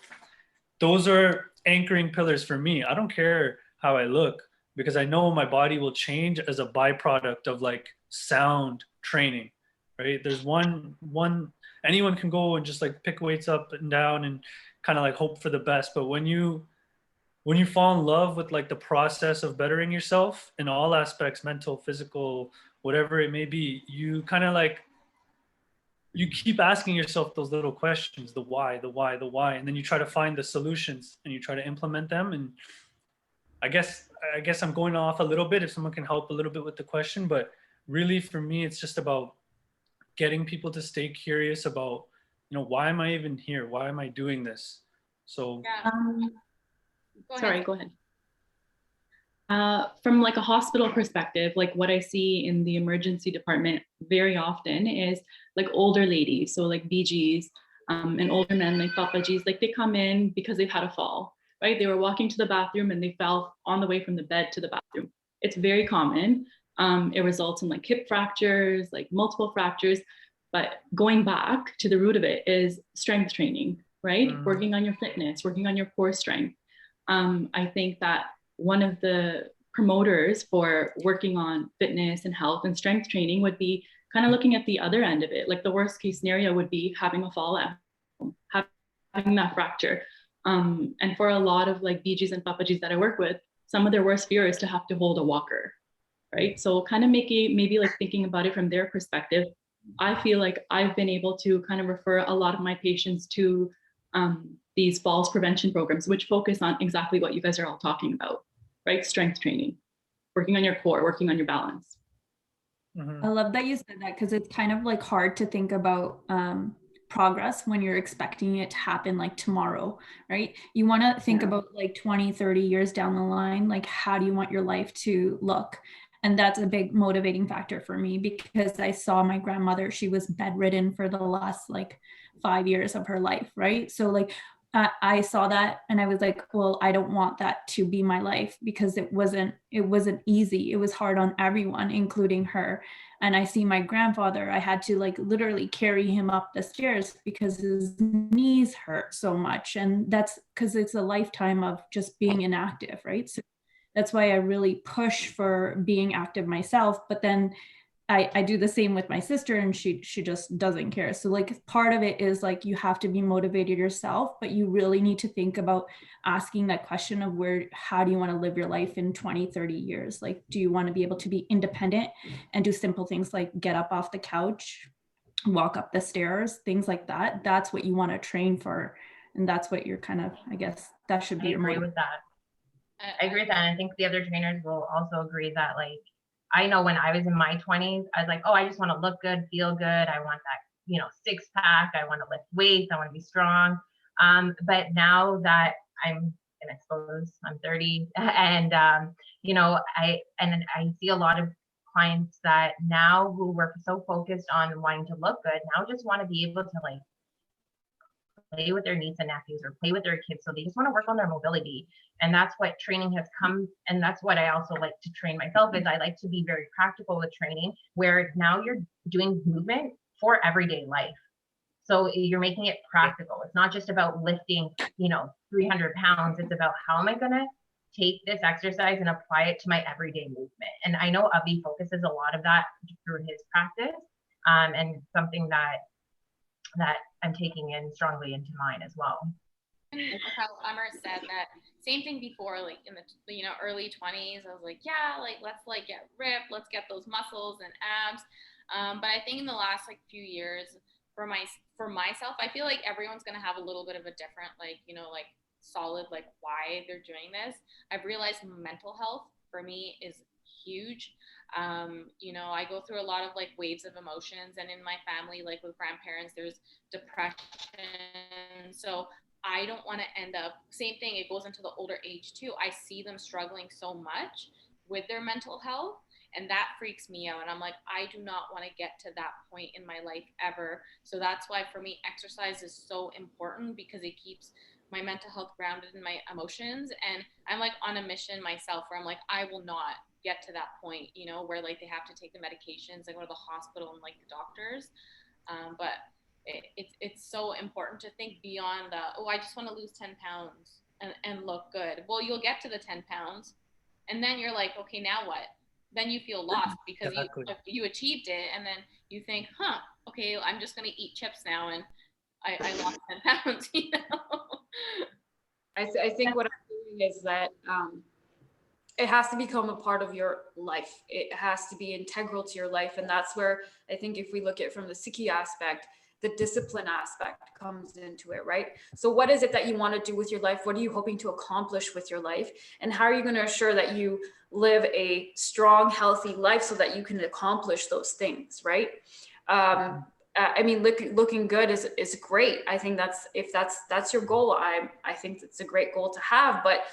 those are anchoring pillars for me. I don't care how I look because I know my body will change as a byproduct of like sound training, right? There's one anyone can go and just like pick weights up and down and kind of like hope for the best. But when you fall in love with like the process of bettering yourself in all aspects, mental, physical, whatever it may be, you kind of like you keep asking yourself those little questions, the why, and then you try to find the solutions and you try to implement them. And I guess I'm going off a little bit if someone can help a little bit with the question, but really for me, it's just about getting people to stay curious about, you know, why am I even here? Why am I doing this? So Yeah. Go ahead. From like a hospital perspective, like what I see in the emergency department very often is like older ladies, so like BGs, and older men like papajis, like they come in because they've had a fall, right? They were walking to the bathroom and they fell on the way from the bed to the bathroom. It's very common. It results in like hip fractures, like multiple fractures. But going back to the root of it is strength training, right? Working on your fitness, working on your core strength. I think that one of the promoters for working on fitness and health and strength training would be kind of looking at the other end of it. Like the worst case scenario would be having a fall at home, having that fracture. And for a lot of like BGs and papajis that I work with, some of their worst fear is to have to hold a walker, right? So kind of maybe like thinking about it from their perspective, I feel like I've been able to kind of refer a lot of my patients to these falls prevention programs, which focus on exactly what you guys are all talking about, right? Strength training, working on your core, working on your balance. I love that you said that because it's kind of like hard to think about progress when you're expecting it to happen like tomorrow, right? You want to think about like 20, 30 years down the line, like how do you want your life to look? And that's a big motivating factor for me because I saw my grandmother, she was bedridden for the last like 5 years of her life, right? So like I saw that and I was like, well, I don't want that to be my life because it wasn't easy. It was hard on everyone, including her. And I see my grandfather, I had to like literally carry him up the stairs because his knees hurt so much. And that's because it's a lifetime of just being inactive, right? So that's why I really push for being active myself. But then I do the same with my sister and she just doesn't care. So like part of it is like you have to be motivated yourself, but you really need to think about asking that question of how do you want to live your life in 20, 30 years? Like, do you want to be able to be independent and do simple things like get up off the couch, walk up the stairs, things like that? That's what you want to train for. And that's what you're kind of, I guess that should be. I agree with that. I agree with that. And I think the other trainers will also agree that like, I know when I was in my 20s, I was like, oh, I just want to look good, feel good. I want that, you know, six pack. I want to lift weights. I want to be strong. But now that I'm exposed, I'm 30 and, you know, I see a lot of clients that now who were so focused on wanting to look good now just want to be able to like play with their nieces and nephews or play with their kids. So they just want to work on their mobility. And that's what training has come. And that's what I also like to train myself is I like to be very practical with training where now you're doing movement for everyday life. So you're making it practical. It's not just about lifting, you know, 300 pounds. It's about how am I going to take this exercise and apply it to my everyday movement. And I know Avi focuses a lot of that through his practice and something that I'm taking in strongly into mine as well. And how Amr said that same thing before, like in the, you know, early 20s, I was like, yeah, like let's like get ripped, let's get those muscles and abs. But I think in the last like few years for myself, I feel like everyone's gonna have a little bit of a different like, you know, like solid like why they're doing this. I've realized mental health for me is huge. You know, I go through a lot of like waves of emotions, and in my family, like with grandparents, there's depression. So I don't want to end up, same thing, it goes into the older age too. I see them struggling so much with their mental health, and that freaks me out. And I'm like, I do not want to get to that point in my life ever. So that's why for me, exercise is so important, because it keeps my mental health grounded in my emotions. And I'm like on a mission myself where I'm like, I will not get to that point, you know, where like they have to take the medications and go to the hospital and like the doctors. But it's so important to think beyond the, oh, I just want to lose 10 pounds and look good. Well, you'll get to the 10 pounds and then you're like, okay, now what? Then you feel lost because Exactly. you achieved it. And then you think, okay, I'm just going to eat chips now. And I lost 10 pounds, you know? I think what I'm doing is that it has to become a part of your life. It has to be integral to your life. And that's where I think if we look at it from the Sikhi aspect, the discipline aspect comes into it, right? So what is it that you want to do with your life? What are you hoping to accomplish with your life? And how are you going to ensure that you live a strong, healthy life so that you can accomplish those things, right? I mean, looking good is great. I think if that's your goal, I think it's a great goal to have, but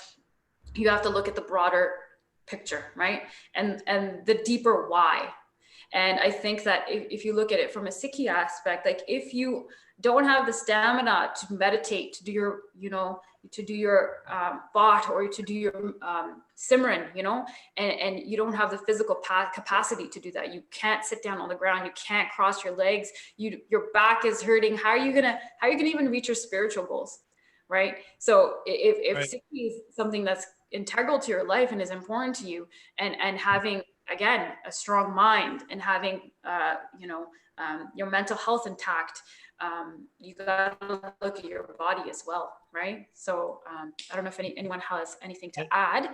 you have to look at the broader picture, right? And the deeper why. And I think that if you look at it from a Sikhi aspect, like if you don't have the stamina to meditate, to do your, thought or to do your Simran, and you don't have the physical capacity to do that. You can't sit down on the ground. You can't cross your legs. Your back is hurting. How are you gonna even reach your spiritual goals, right? So if Right. Sikhi is something that's integral to your life and is important to you, and having, again, a strong mind and having your mental health intact, you got to look at your body as well, right? So I don't know if anyone has anything to add.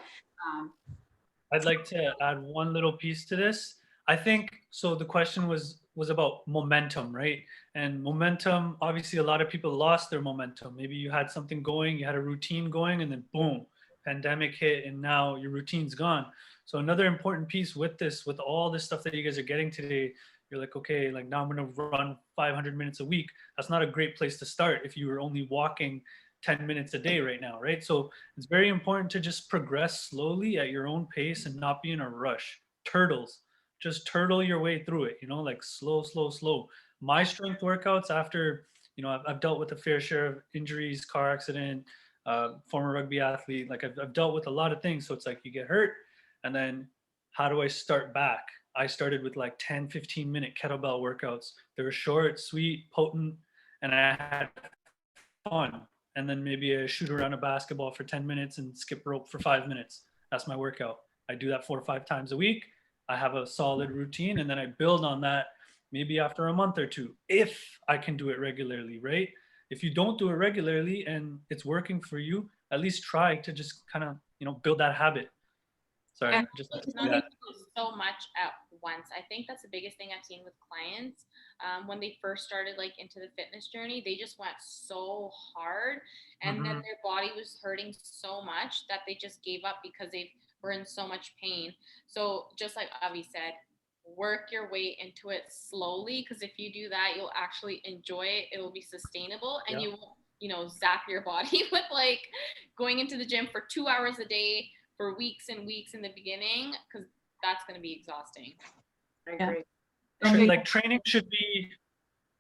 I'd like to add one little piece to this. I think, so the question was about momentum, right? And momentum, obviously a lot of people lost their momentum. Maybe you had something going, you had a routine going, and then boom, pandemic hit, and now your routine's gone. So another important piece with this, with all this stuff that you guys are getting today, you're like, okay, like now I'm gonna run 500 minutes a week. That's not a great place to start if you were only walking 10 minutes a day right now, right? So it's very important to just progress slowly at your own pace and not be in a rush. Just turtle your way through it, like slow, slow, slow. My strength workouts after, I've dealt with a fair share of injuries, car accident, former rugby athlete, like I've dealt with a lot of things. So it's like you get hurt and then how do I start back? I started with like 10, 15-minute kettlebell workouts. They were short, sweet, potent, and I had fun. And then maybe I shoot around a basketball for 10 minutes and skip rope for 5 minutes. That's my workout. I do that 4 or 5 times a week. I have a solid routine and then I build on that maybe after a month or two, if I can do it regularly, right? If you don't do it regularly and it's working for you, at least try to just kind of, build that habit. Sorry, And just it's not to do so much at once. I think that's the biggest thing I've seen with clients. When they first started like into the fitness journey, they just went so hard, and then their body was hurting so much that they just gave up because they were in so much pain. So just like Avi said, work your way into it slowly, because if you do that, you'll actually enjoy it. It'll be sustainable, and you won't, zap your body with like going into the gym for 2 hours a day for weeks and weeks in the beginning, because that's going to be exhausting. I agree. Like training should be.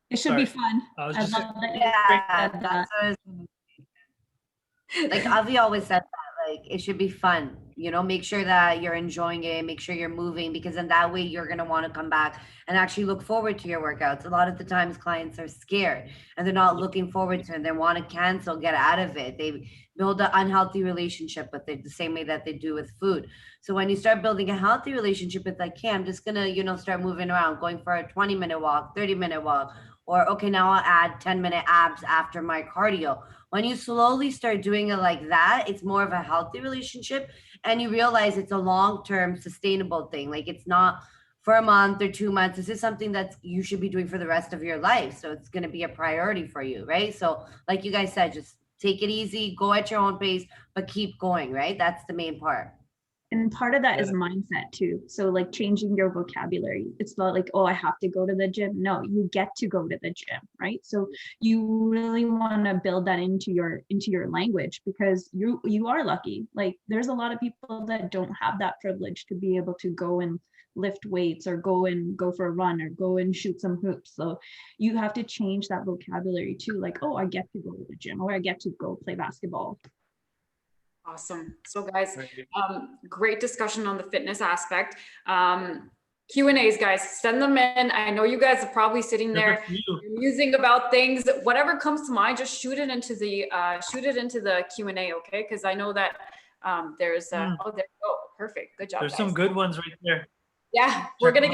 It should be fun. I was I just love that you Yeah, said that's that. like Avi always said that, like it should be fun, make sure that you're enjoying it, make sure you're moving, because in that way you're going to want to come back and actually look forward to your workouts. A lot of the times clients are scared and they're not looking forward to it. They want to cancel, get out of it. They build an unhealthy relationship with it the same way that they do with food. So when you start building a healthy relationship with like, okay, I'm just going to, start moving around, going for a 20-minute walk, 30-minute walk, or okay, now I'll add 10-minute abs after my cardio. When you slowly start doing it like that, it's more of a healthy relationship, and you realize it's a long-term sustainable thing. Like it's not for a month or 2 months. This is something that you should be doing for the rest of your life. So it's going to be a priority for you, right? So like you guys said, just take it easy, go at your own pace, but keep going, right? That's the main part. And part of that is mindset too. So like changing your vocabulary. It's not like, oh, I have to go to the gym. No, you get to go to the gym, right? So you really want to build that into your language, because you are lucky. Like there's a lot of people that don't have that privilege to be able to go and lift weights or go for a run or go and shoot some hoops. So you have to change that vocabulary too. Like, oh, I get to go to the gym, or I get to go play basketball. Awesome. So guys, great discussion on the fitness aspect. Q&As, guys, send them in. I know you guys are probably sitting there musing about things. Whatever comes to mind, just shoot it into the Q&A, okay? Because I know that there's oh, there you go. Perfect. Good job. There's guys. some good ones right there. Yeah, we're gonna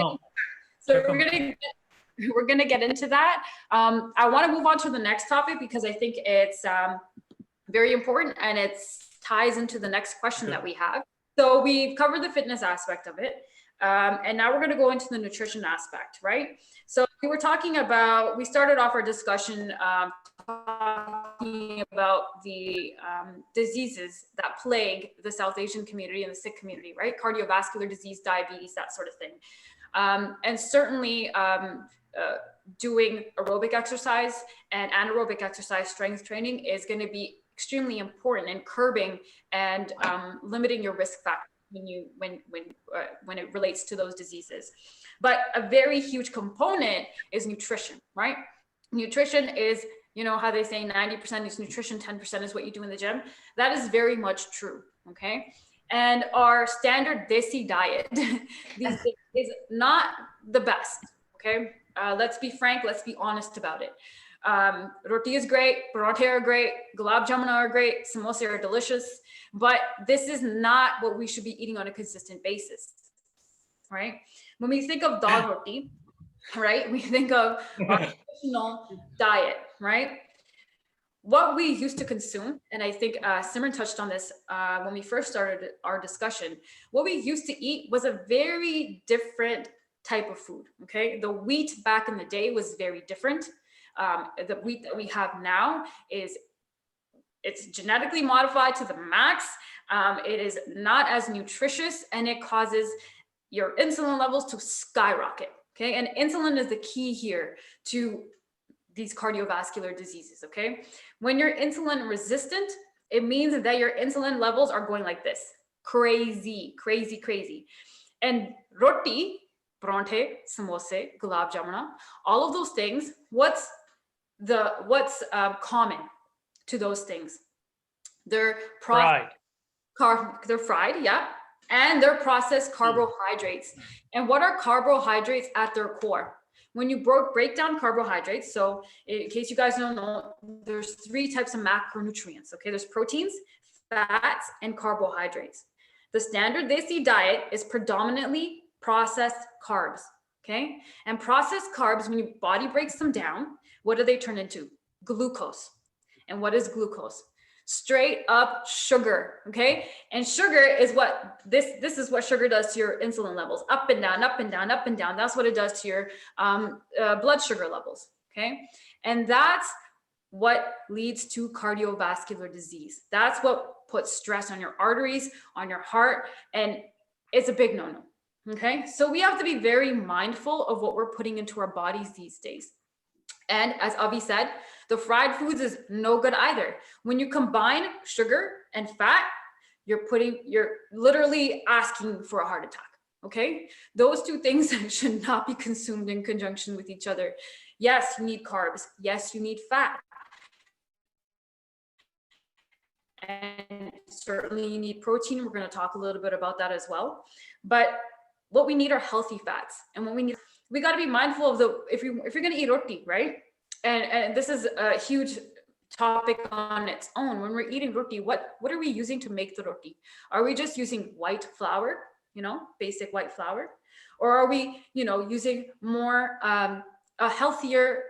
get into that. I want to move on to the next topic because I think it's very important, and it ties into the next question that we have. So we've covered the fitness aspect of it. And now we're going to go into the nutrition aspect, right? So we started off our discussion talking about the diseases that plague the South Asian community and the Sikh community, right? Cardiovascular disease, diabetes, that sort of thing. And certainly doing aerobic exercise and anaerobic exercise, strength training, is going to be extremely important in curbing and limiting your risk factor when it relates to those diseases. But a very huge component is nutrition, right? Nutrition is, you know how they say 90% is nutrition, 10% is what you do in the gym. That is very much true, okay? And our standard desi diet these days is not the best, okay? Let's be frank, let's be honest about it. Roti is great, parathe are great, gulab jamun are great, samosa are delicious, but this is not what we should be eating on a consistent basis, right? When we think of dal roti, right, we think of our traditional diet, right? What we used to consume, and I think Simran touched on this when we first started our discussion, what we used to eat was a very different type of food, okay? The wheat back in the day was very different. The wheat that we have now it's genetically modified to the max. It is not as nutritious, and it causes your insulin levels to skyrocket, okay? And insulin is the key here to these cardiovascular diseases, okay? When you're insulin resistant, it means that your insulin levels are going like this, crazy, crazy, crazy. And roti, parathe, samosa, gulab jamuna, all of those things, what's common to those things? They're fried. They're fried, yeah, and they're processed carbohydrates. And what are carbohydrates at their core? When you break down carbohydrates, so in case you guys don't know, there's 3 types of macronutrients, okay? There's proteins, fats, and carbohydrates. The standard desi diet is predominantly processed carbs, okay? And processed carbs, when your body breaks them down, what do they turn into? Glucose. And what is glucose? Straight up sugar, okay? And sugar is what, this is what sugar does to your insulin levels, up and down, up and down, up and down. That's what it does to your blood sugar levels, okay? And that's what leads to cardiovascular disease. That's what puts stress on your arteries, on your heart, and it's a big no-no, okay? So we have to be very mindful of what we're putting into our bodies these days. And as Avi said, the fried foods is no good either. When you combine sugar and fat, you're literally asking for a heart attack, okay? Those 2 things should not be consumed in conjunction with each other. Yes, you need carbs. Yes, you need fat. And certainly you need protein. We're going to talk a little bit about that as well. But what we need are healthy fats. And what we got to be mindful of if you're going to eat roti, right? And this is a huge topic on its own. When we're eating roti, what are we using to make the roti? Are we just using white flour, basic white flour? Or are we, using more healthier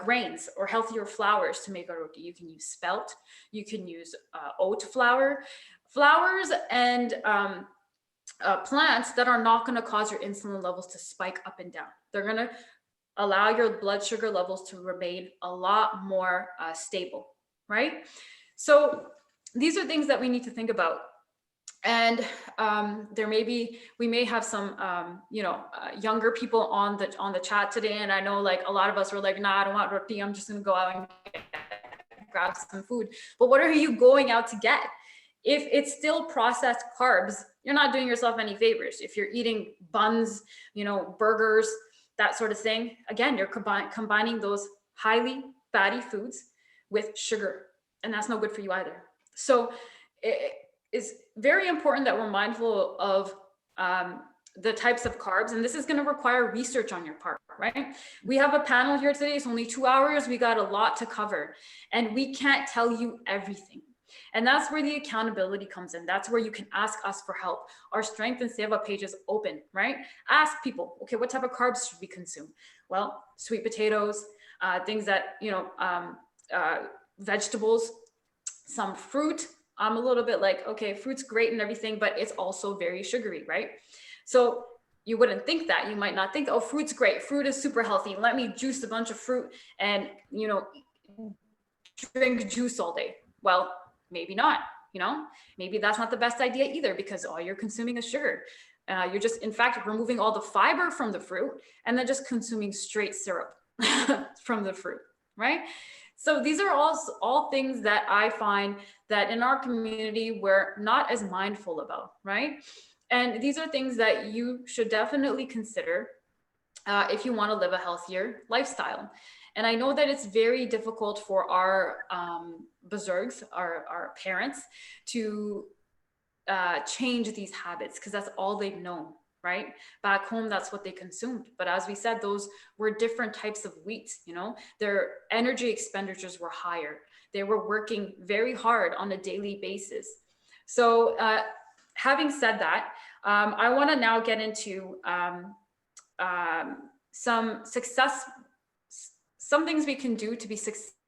grains or healthier flours to make a roti? You can use spelt, you can use oat flour, flours and plants that are not going to cause your insulin levels to spike up and down. They're going to allow your blood sugar levels to remain a lot more stable, right? So these are things that we need to think about. And we may have some, younger people on the chat today. And I know like a lot of us were like, nah, I don't want roti. I'm just going to go out and grab some food. But what are you going out to get? If it's still processed carbs, you're not doing yourself any favors. If you're eating buns, burgers, that sort of thing, again, you're combining those highly fatty foods with sugar, and that's no good for you either. So it's very important that we're mindful of the types of carbs, and this is going to require research on your part, right? We have a panel here today. It's only 2 hours. We got a lot to cover, and we can't tell you everything. And that's where the accountability comes in. That's where you can ask us for help. Our Strength and Seva page is open, right? Ask people, okay, what type of carbs should we consume? Well, sweet potatoes, things that, vegetables, some fruit. I'm a little bit like, okay, fruit's great and everything, but it's also very sugary, right? So you wouldn't think that. You might not think, oh, fruit's great. Fruit is super healthy. Let me juice a bunch of fruit and, drink juice all day. Well, maybe not, maybe that's not the best idea either, because all you're consuming is sugar. You're just, in fact, removing all the fiber from the fruit and then just consuming straight syrup from the fruit, right? So these are all things that I find that in our community we're not as mindful about, right? And these are things that you should definitely consider if you want to live a healthier lifestyle. And I know that it's very difficult for our bezergs, our parents, to change these habits, because that's all they've known, right? Back home, that's what they consumed. But as we said, those were different types of wheat, their energy expenditures were higher. They were working very hard on a daily basis. So having said that, I want to now get into some things we can do to be successful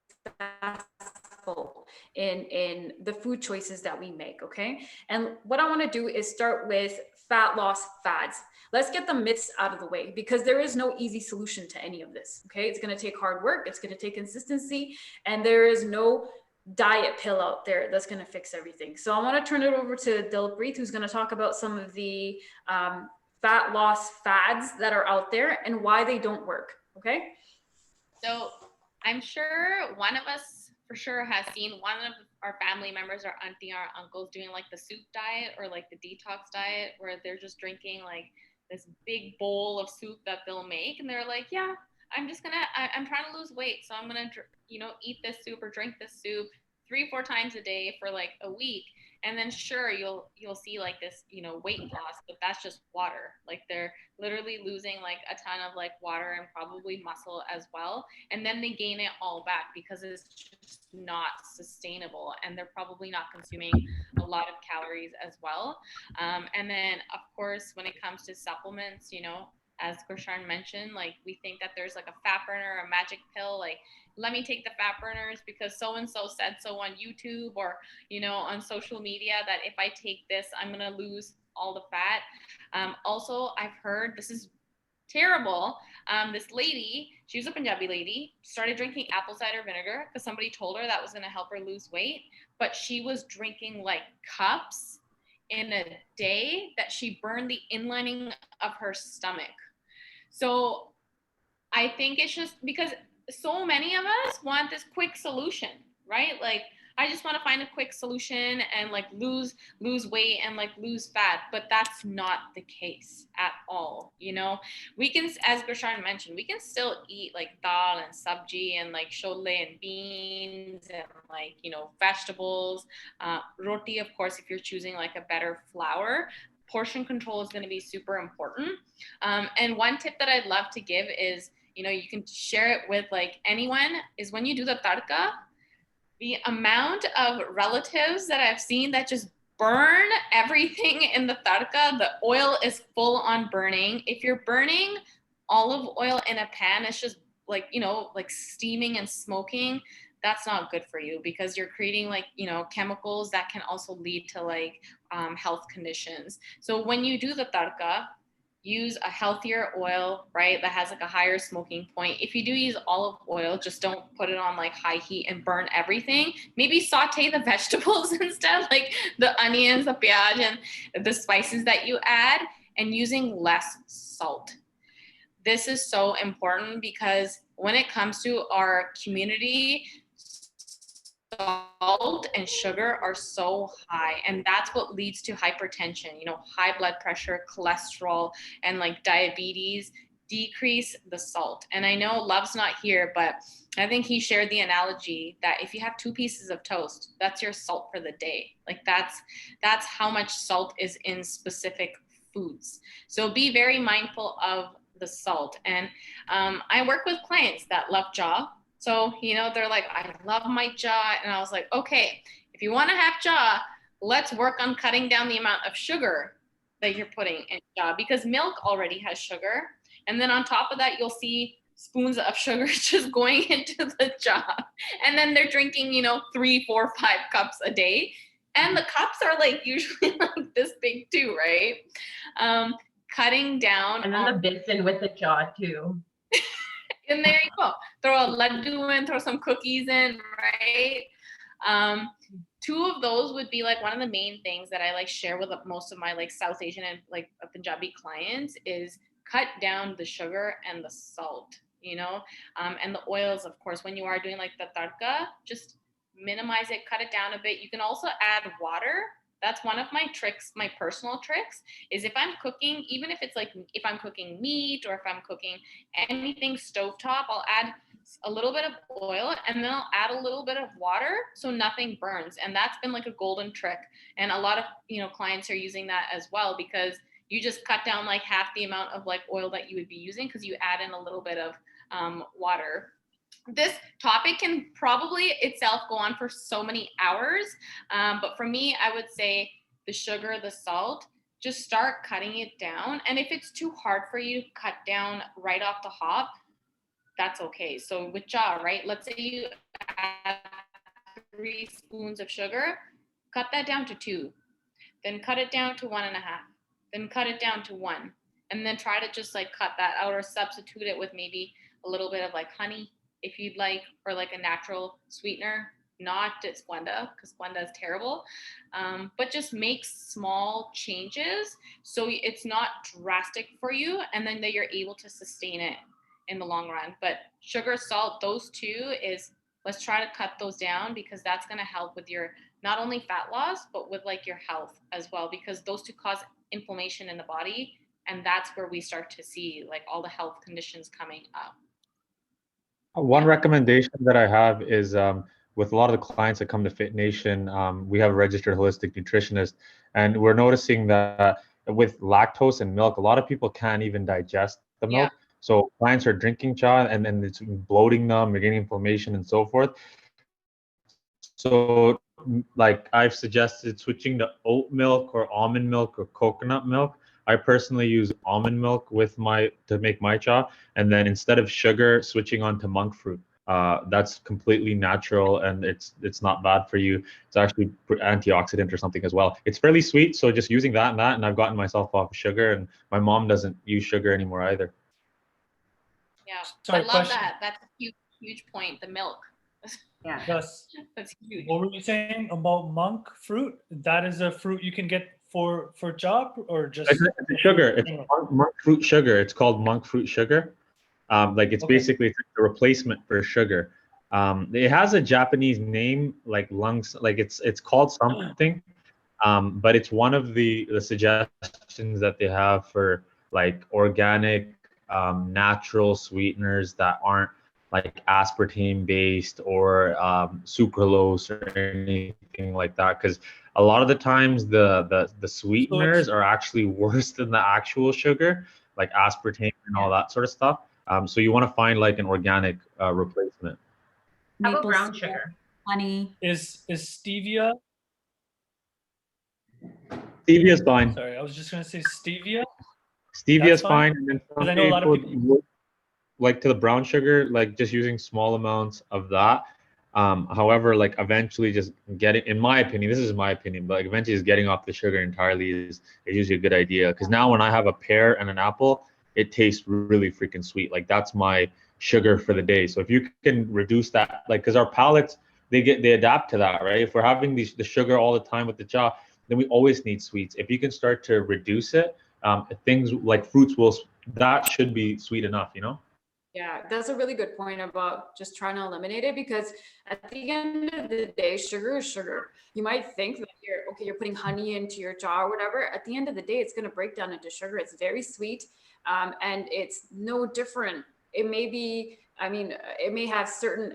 in the food choices that we make, okay? And what I want to do is start with fat loss fads. Let's get the myths out of the way, because there is no easy solution to any of this, okay? It's going to take hard work, it's going to take consistency, and there is no diet pill out there that's going to fix everything. So I want to turn it over to Dilpreet, who's going to talk about some of the fat loss fads that are out there and why they don't work, okay? So I'm sure one of us for sure has seen one of our family members, our auntie, our uncles doing like the soup diet or like the detox diet, where they're just drinking like this big bowl of soup that they'll make. And they're like, yeah, I'm trying to lose weight. So I'm going to, eat this soup or drink this soup 3-4 times a day for like a week. And then sure, you'll see like this, weight loss, but that's just water. Like they're literally losing like a ton of like water and probably muscle as well. And then they gain it all back because it's just not sustainable. And they're probably not consuming a lot of calories as well. And then of course, when it comes to supplements, as Krishan mentioned, like we think that there's like a fat burner, a magic pill, like let me take the fat burners because so-and-so said so on YouTube or, on social media that if I take this, I'm going to lose all the fat. Also, I've heard, this is terrible. This lady, she was a Punjabi lady, started drinking apple cider vinegar because somebody told her that was going to help her lose weight. But she was drinking like cups in a day that she burned the inlining of her stomach. So I think it's just because so many of us want this quick solution, right? Like, I just want to find a quick solution and like lose weight and like lose fat, but that's not the case at all. We can, as Krishan mentioned, we can still eat like dal and sabji and like chole and beans and like, vegetables, roti, of course, if you're choosing like a better flour. Portion control is going to be super important. And one tip that I'd love to give is, you can share it with like anyone, is when you do the tadka, the amount of relatives that I've seen that just burn everything in the tadka, the oil is full on burning. If you're burning olive oil in a pan, it's just like, like steaming and smoking. That's not good for you because you're creating like, chemicals that can also lead to like health conditions. So when you do the tadka, use a healthier oil, right? That has like a higher smoking point. If you do use olive oil, just don't put it on like high heat and burn everything. Maybe saute the vegetables instead, like the onions, the piaj, and the spices that you add, and using less salt. This is so important because when it comes to our community, salt and sugar are so high, and that's what leads to hypertension, you know, high blood pressure, cholesterol, and like diabetes. Decrease the salt. And I know Love's not here, but I think he shared the analogy that if you have 2 pieces of toast, that's your salt for the day. Like that's how much salt is in specific foods. So be very mindful of the salt. And I work with clients that love jaw. So, you know, they're like, I love my jaw. And I was like, okay, if you want to have jaw, let's work on cutting down the amount of sugar that you're putting in jaw, because milk already has sugar. And then on top of that, you'll see spoons of sugar just going into the jaw. And then they're drinking, you know, 3, 4, 5 cups a day. And the cups are like usually like this big too, right? Cutting down. And then the bits in with the jaw too. And there you go. Throw a laddu in, throw some cookies in, right? 2 of those would be like one of the main things that I like share with most of my like South Asian and like Punjabi clients is cut down the sugar and the salt, you know, and the oils, of course. When you are doing like the tadka, just minimize it, cut it down a bit. You can also add water. That's one of my tricks, my personal tricks, is if I'm cooking, even if it's like, if I'm cooking meat or if I'm cooking anything stovetop, I'll add a little bit of oil and then I'll add a little bit of water so nothing burns. And that's been like a golden trick. And a lot of, you know, clients are using that as well, because you just cut down like half the amount of like oil that you would be using because you add in a little bit of water. This topic can probably itself go on for so many hours. But for me, I would say the sugar, the salt, just start cutting it down. And if it's too hard for you to cut down right off the hop, that's okay. So with jaw, right? Let's say you add 3 spoons of sugar, cut that down to 2, then cut it down to 1.5, then cut it down to 1, and then try to just like cut that out or substitute it with maybe a little bit of like honey, if you'd like, or like a natural sweetener, not Splenda, because Splenda is terrible, but just make small changes so it's not drastic for you, and then that you're able to sustain it in the long run. But sugar, salt, those 2 is, let's try to cut those down, because that's going to help with your, not only fat loss, but with like your health as well, because those 2 cause inflammation in the body. And that's where we start to see like all the health conditions coming up. One recommendation that I have is with a lot of the clients that come to Fit Nation, we have a registered holistic nutritionist, and we're noticing that with lactose and milk, a lot of people can't even digest the milk. Yeah. So clients are drinking cha and then it's bloating them, they're getting inflammation and so forth. So like I've suggested switching to oat milk or almond milk or coconut milk. I personally use almond milk with to make my cha, and then instead of sugar, switching on to monk fruit. That's completely natural and it's not bad for you. It's actually antioxidant or something as well. It's fairly sweet, so just using that, and I've gotten myself off of sugar, and my mom doesn't use sugar anymore either. Yeah, Sorry, I love question. that. That's a huge point. The milk. Yeah. Yes. That's huge. What were you saying about monk fruit? That is a fruit you can get for job, or just It's a sugar. It's monk fruit sugar. It's called monk fruit sugar. Like it's Okay. basically it's a replacement for sugar. It has a Japanese name, like lungs, like it's called something. But it's one of the suggestions that they have for like organic, natural sweeteners that aren't like aspartame based or sucralose or anything like that. Because a lot of the times the sweeteners are actually worse than the actual sugar, like aspartame and all that sort of stuff. So you want to find like an organic replacement. How about Maple brown syrup, sugar? honey. Is stevia? Stevia is fine. Sorry, I was just gonna say stevia. Stevia is That's fine? fine. And then some I know a lot of people like to the brown sugar, like just using small amounts of that. However, like eventually just getting, in my opinion, this is my opinion, but like eventually just getting off the sugar entirely is usually a good idea. Because now when I have a pear and an apple, it tastes really freaking sweet. Like that's my sugar for the day. So if you can reduce that, like, because our palates, they adapt to that, right? If we're having the sugar all the time with the cha, then we always need sweets. If you can start to reduce it, things like fruits will, that should be sweet enough, you know? Yeah, that's a really good point about just trying to eliminate it, because at the end of the day, sugar is sugar. You might think that you're putting honey into your jaw or whatever. At the end of the day, it's going to break down into sugar. It's very sweet, and it's no different. It may be, I mean, it may have certain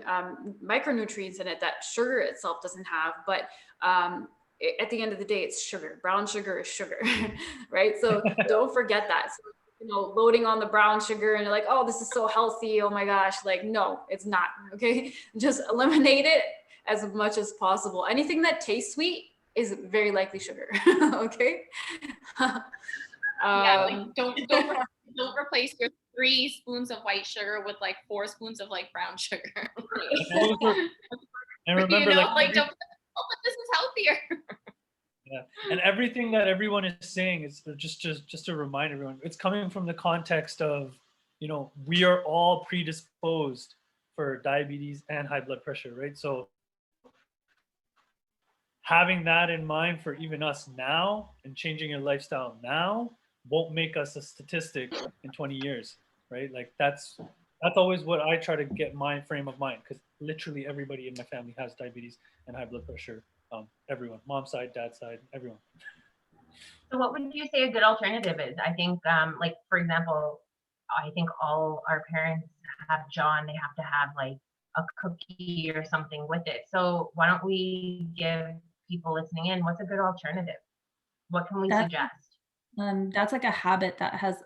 micronutrients in it that sugar itself doesn't have, but at the end of the day, it's sugar. Brown sugar is sugar, right? So don't forget that. So, loading on the brown sugar and you're like, oh, this is so healthy. Oh my gosh. Like, no, it's not. Okay. Just eliminate it as much as possible. Anything that tastes sweet is very likely sugar. Okay. Yeah, like don't replace your 3 spoons of white sugar with like 4 spoons of like brown sugar. And remember, like, don't, oh, but this is healthier. Yeah, and everything that everyone is saying is just to remind everyone, it's coming from the context of, we are all predisposed for diabetes and high blood pressure, right? So having that in mind for even us now and changing your lifestyle now won't make us a statistic in 20 years, right? Like that's always what I try to get my frame of mind, because literally everybody in my family has diabetes and high blood pressure. Everyone, mom's side, dad's side, everyone. So what would you say a good alternative is? I think, like, for example, I think all our parents have jaw and they have to have like a cookie or something with it. So why don't we give people listening in, what's a good alternative? What can we suggest? That's like a habit that has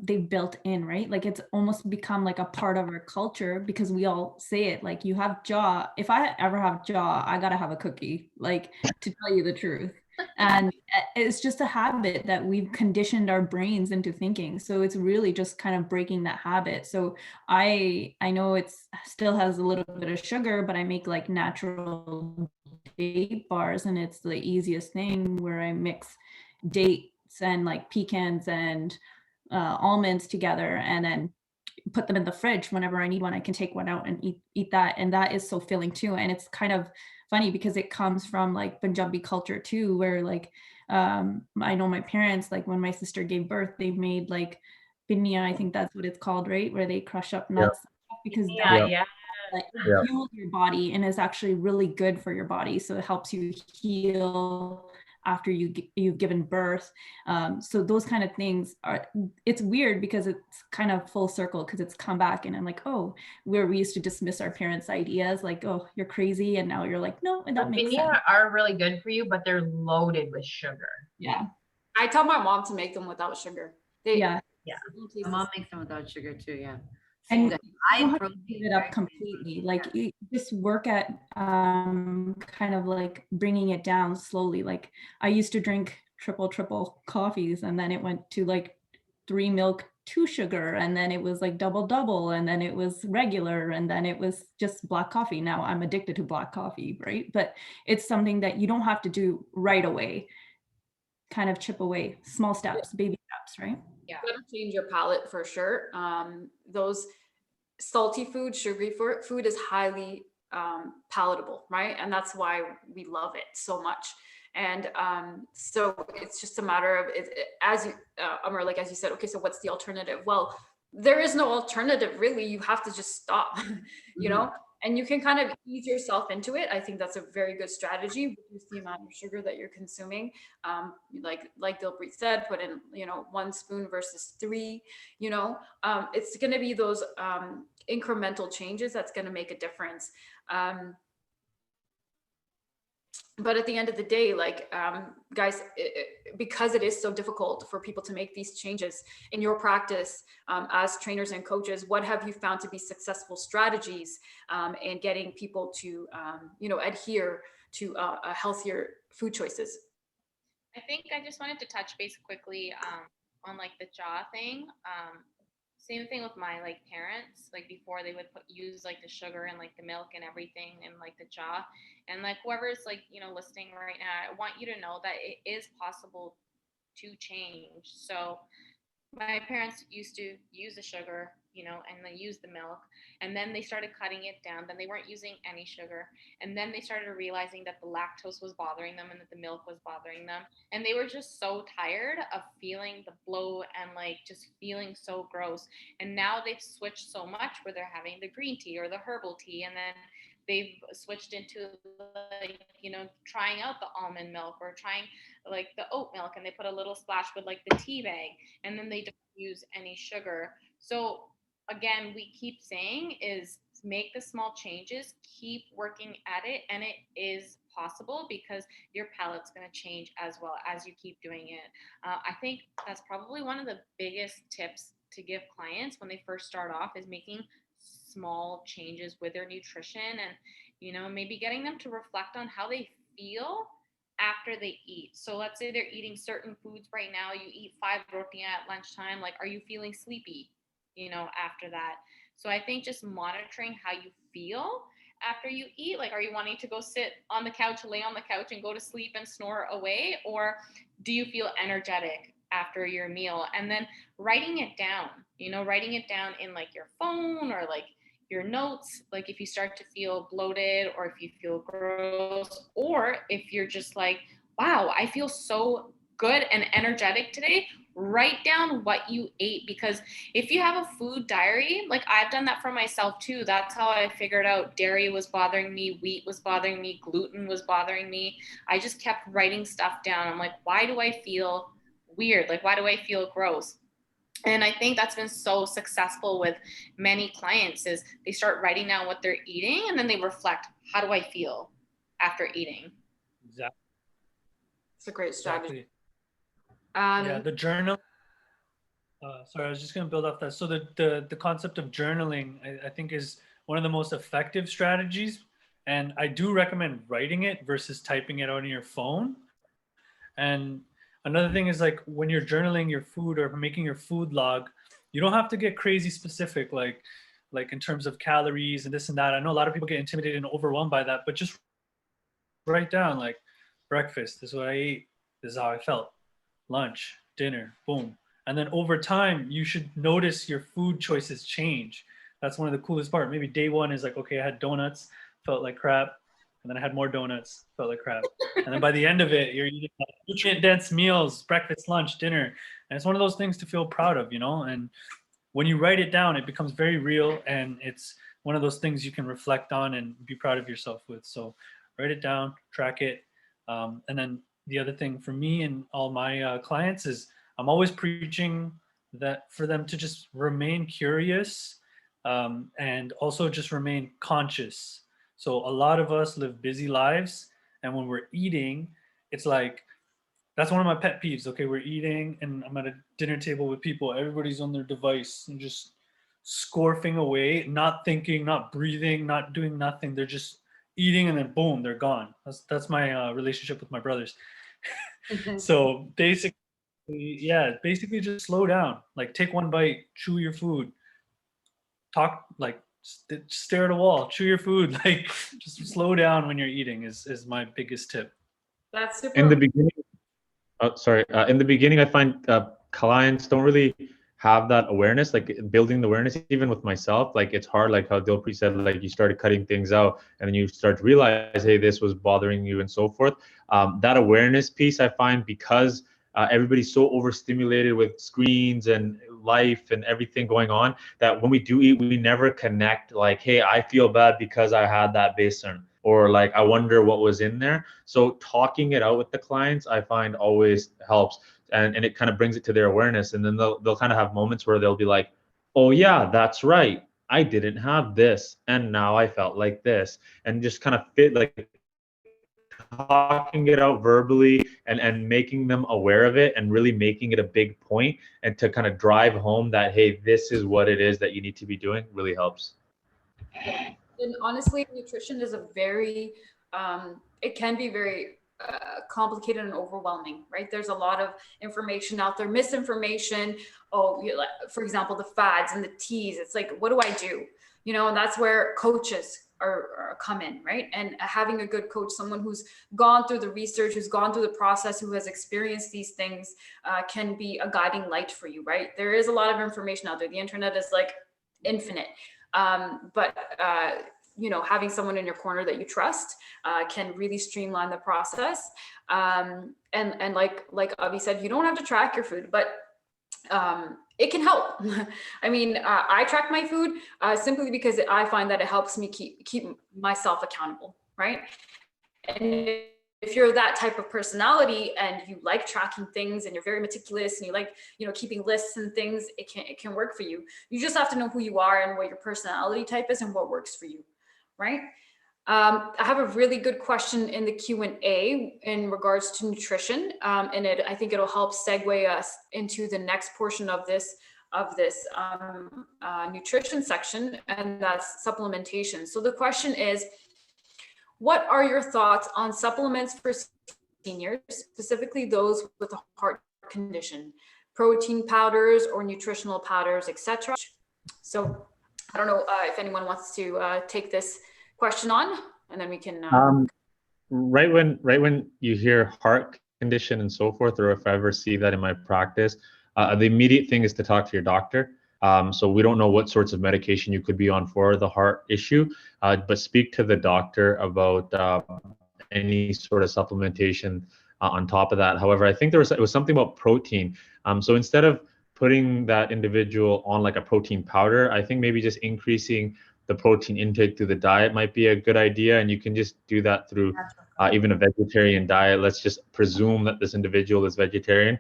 they've built in, right? Like it's almost become like a part of our culture, because we all say it, like, you have jaw. If I ever have jaw, I gotta have a cookie, like, to tell you the truth. And it's just a habit that we've conditioned our brains into thinking. So it's really just kind of breaking that habit. So I know it's still has a little bit of sugar, but I make like natural date bars, and it's the easiest thing, where I mix dates and like pecans and almonds together, and then put them in the fridge. Whenever I need one, I can take one out and eat that. And that is so filling too. And it's kind of funny because it comes from like Punjabi culture too, where like I know my parents, like when my sister gave birth, they made like pinya, I think that's what it's called, right? Where they crush up nuts, because that like fuels your body and is actually really good for your body. So it helps you heal after you've given birth. So those kind of things it's weird because it's kind of full circle, because it's come back, and I'm like, oh, where we used to dismiss our parents' ideas, like, oh, you're crazy, and now you're like, no, and that makes sense. Are really good for you, but they're loaded with sugar. Yeah. I tell my mom to make them without sugar. Yeah. My mom makes them without sugar too, yeah. And I give it up completely. Like you just work at kind of like bringing it down slowly. Like I used to drink triple coffees, and then it went to like 3 milk, 2 sugar, and then it was like double, and then it was regular, and then it was just black coffee. Now I'm addicted to black coffee, right? But it's something that you don't have to do right away. Kind of chip away, small steps, baby steps, right? Yeah, you gotta change your palate for sure. Those salty food, sugary food is highly palatable, right? And that's why we love it so much. And so it's just a matter of as you, Amr, like as you said, okay, so what's the alternative? Well, there is no alternative really. You have to just stop, you know. And you can kind of ease yourself into it. I think that's a very good strategy. Reduce the amount of sugar that you're consuming. Like Dilpreet said, put in 1 spoon versus 3. It's going to be those incremental changes that's going to make a difference. But at the end of the day, like, guys, because it is so difficult for people to make these changes in your practice as trainers and coaches, what have you found to be successful strategies in getting people to, adhere to healthier food choices? I think I just wanted to touch base quickly on like the jaw thing. same thing with my like parents, like before they would use like the sugar and like the milk and everything and like the jaw, and like whoever's like, you know, listening right now, I want you to know that it is possible to change. So my parents used to use the sugar, you know, and they used the milk, and then they started cutting it down. Then they weren't using any sugar, and then they started realizing that the lactose was bothering them and that the milk was bothering them, and they were just so tired of feeling the bloat and like just feeling so gross. And now they've switched so much where they're having the green tea or the herbal tea, and then they've switched into like, you know, trying out the almond milk or trying like the oat milk, and they put a little splash with like the tea bag, and then they don't use any sugar. So again, we keep saying is make the small changes, keep working at it, and it is possible because your palate's going to change as well as you keep doing it. I think that's probably one of the biggest tips to give clients when they first start off is making small changes with their nutrition, and you know, maybe getting them to reflect on how they feel after they eat. So let's say they're eating certain foods right now. You eat 5 roti at lunchtime. Like, are you feeling sleepy, you know, after that? So I think just monitoring how you feel after you eat. Like, are you wanting to go sit on the couch, lay on the couch and go to sleep and snore away? Or do you feel energetic after your meal? And then writing it down, you know, writing it down in like your phone or like your notes, like if you start to feel bloated or if you feel gross, or if you're just like, wow, I feel so good and energetic today, write down what you ate. Because if you have a food diary, like I've done that for myself too. That's how I figured out dairy was bothering me, wheat was bothering me, gluten was bothering me. I just kept writing stuff down. I'm like, why do I feel weird? Like, why do I feel gross? And I think that's been so successful with many clients is they start writing down what they're eating and then they reflect, how do I feel after eating? Exactly. It's a great strategy. Exactly. Yeah, the journal. Sorry, I was just going to build off that. So the concept of journaling, I think, is one of the most effective strategies. And I do recommend writing it versus typing it on your phone. And another thing is like when you're journaling your food or making your food log, you don't have to get crazy specific, like in terms of calories and this and that. I know a lot of people get intimidated and overwhelmed by that, but just write down like breakfast, this is what I ate, this is how I felt, lunch, dinner, boom. And then over time, you should notice your food choices change. That's one of the coolest part. Maybe day one is like, okay, I had donuts, felt like crap. And then I had more donuts, felt like crap. And then by the end of it, you're eating nutrient-dense meals, breakfast, lunch, dinner. And it's one of those things to feel proud of, you know? And when you write it down, it becomes very real. And it's one of those things you can reflect on and be proud of yourself with. So write it down, track it. And then the other thing for me and all my clients is I'm always preaching that for them to just remain curious and also just remain conscious. So a lot of us live busy lives, and when we're eating, it's like, that's one of my pet peeves. Okay, we're eating and I'm at a dinner table with people, everybody's on their device and just scorfing away, not thinking, not breathing, not doing nothing. They're just eating and then boom, they're gone. That's my relationship with my brothers. So basically, basically just slow down. Like take one bite, chew your food, talk, like stare at a wall, chew your food. Like just slow down when you're eating is my biggest tip. That's super. In the beginning, in the beginning, I find clients don't really have that awareness, like building the awareness, even with myself. Like it's hard, like how Dilpreet said, like you started cutting things out and then you start to realize, hey, this was bothering you and so forth. That awareness piece, I find, because everybody's so overstimulated with screens and life and everything going on, that when we do eat, we never connect like, hey, I feel bad because I had that basin, or like, I wonder what was in there. So talking it out with the clients, I find always helps. And it kind of brings it to their awareness. And then they'll kind of have moments where they'll be like, oh yeah, that's right, I didn't have this and now I felt like this. And just kind of fit, like talking it out verbally and making them aware of it and really making it a big point and to kind of drive home that, hey, this is what it is that you need to be doing, really helps. And honestly, nutrition is a very, it can be very complicated and overwhelming, right? There's a lot of information out there, misinformation. Oh, for example, the fads and the teas. It's like, what do I do? You know, and that's where coaches are come in, right? And having a good coach, someone who's gone through the research, who's gone through the process, who has experienced these things, can be a guiding light for you, right? There is a lot of information out there. The internet is like infinite, but you know, having someone in your corner that you trust can really streamline the process. And like Avi said, you don't have to track your food, but it can help. I mean, I track my food simply because I find that it helps me keep myself accountable, right? And if you're that type of personality and you like tracking things and you're very meticulous and you like, you know, keeping lists and things, it can work for you. You just have to know who you are and what your personality type is and what works for you, right? I have a really good question in the Q&A in regards to nutrition, and I think it'll help segue us into the next portion of this nutrition section, and that's supplementation. So the question is, what are your thoughts on supplements for seniors, specifically those with a heart condition, protein powders or nutritional powders, etc.? So I don't know if anyone wants to take this question on, and then we can right when you hear heart condition and so forth, or if I ever see that in my practice, the immediate thing is to talk to your doctor. So we don't know what sorts of medication you could be on for the heart issue, but speak to the doctor about any sort of supplementation on top of that. However, I think it was something about protein. So instead of putting that individual on like a protein powder, I think maybe just increasing the protein intake through the diet might be a good idea. And you can just do that through even a vegetarian diet. Let's just presume that this individual is vegetarian.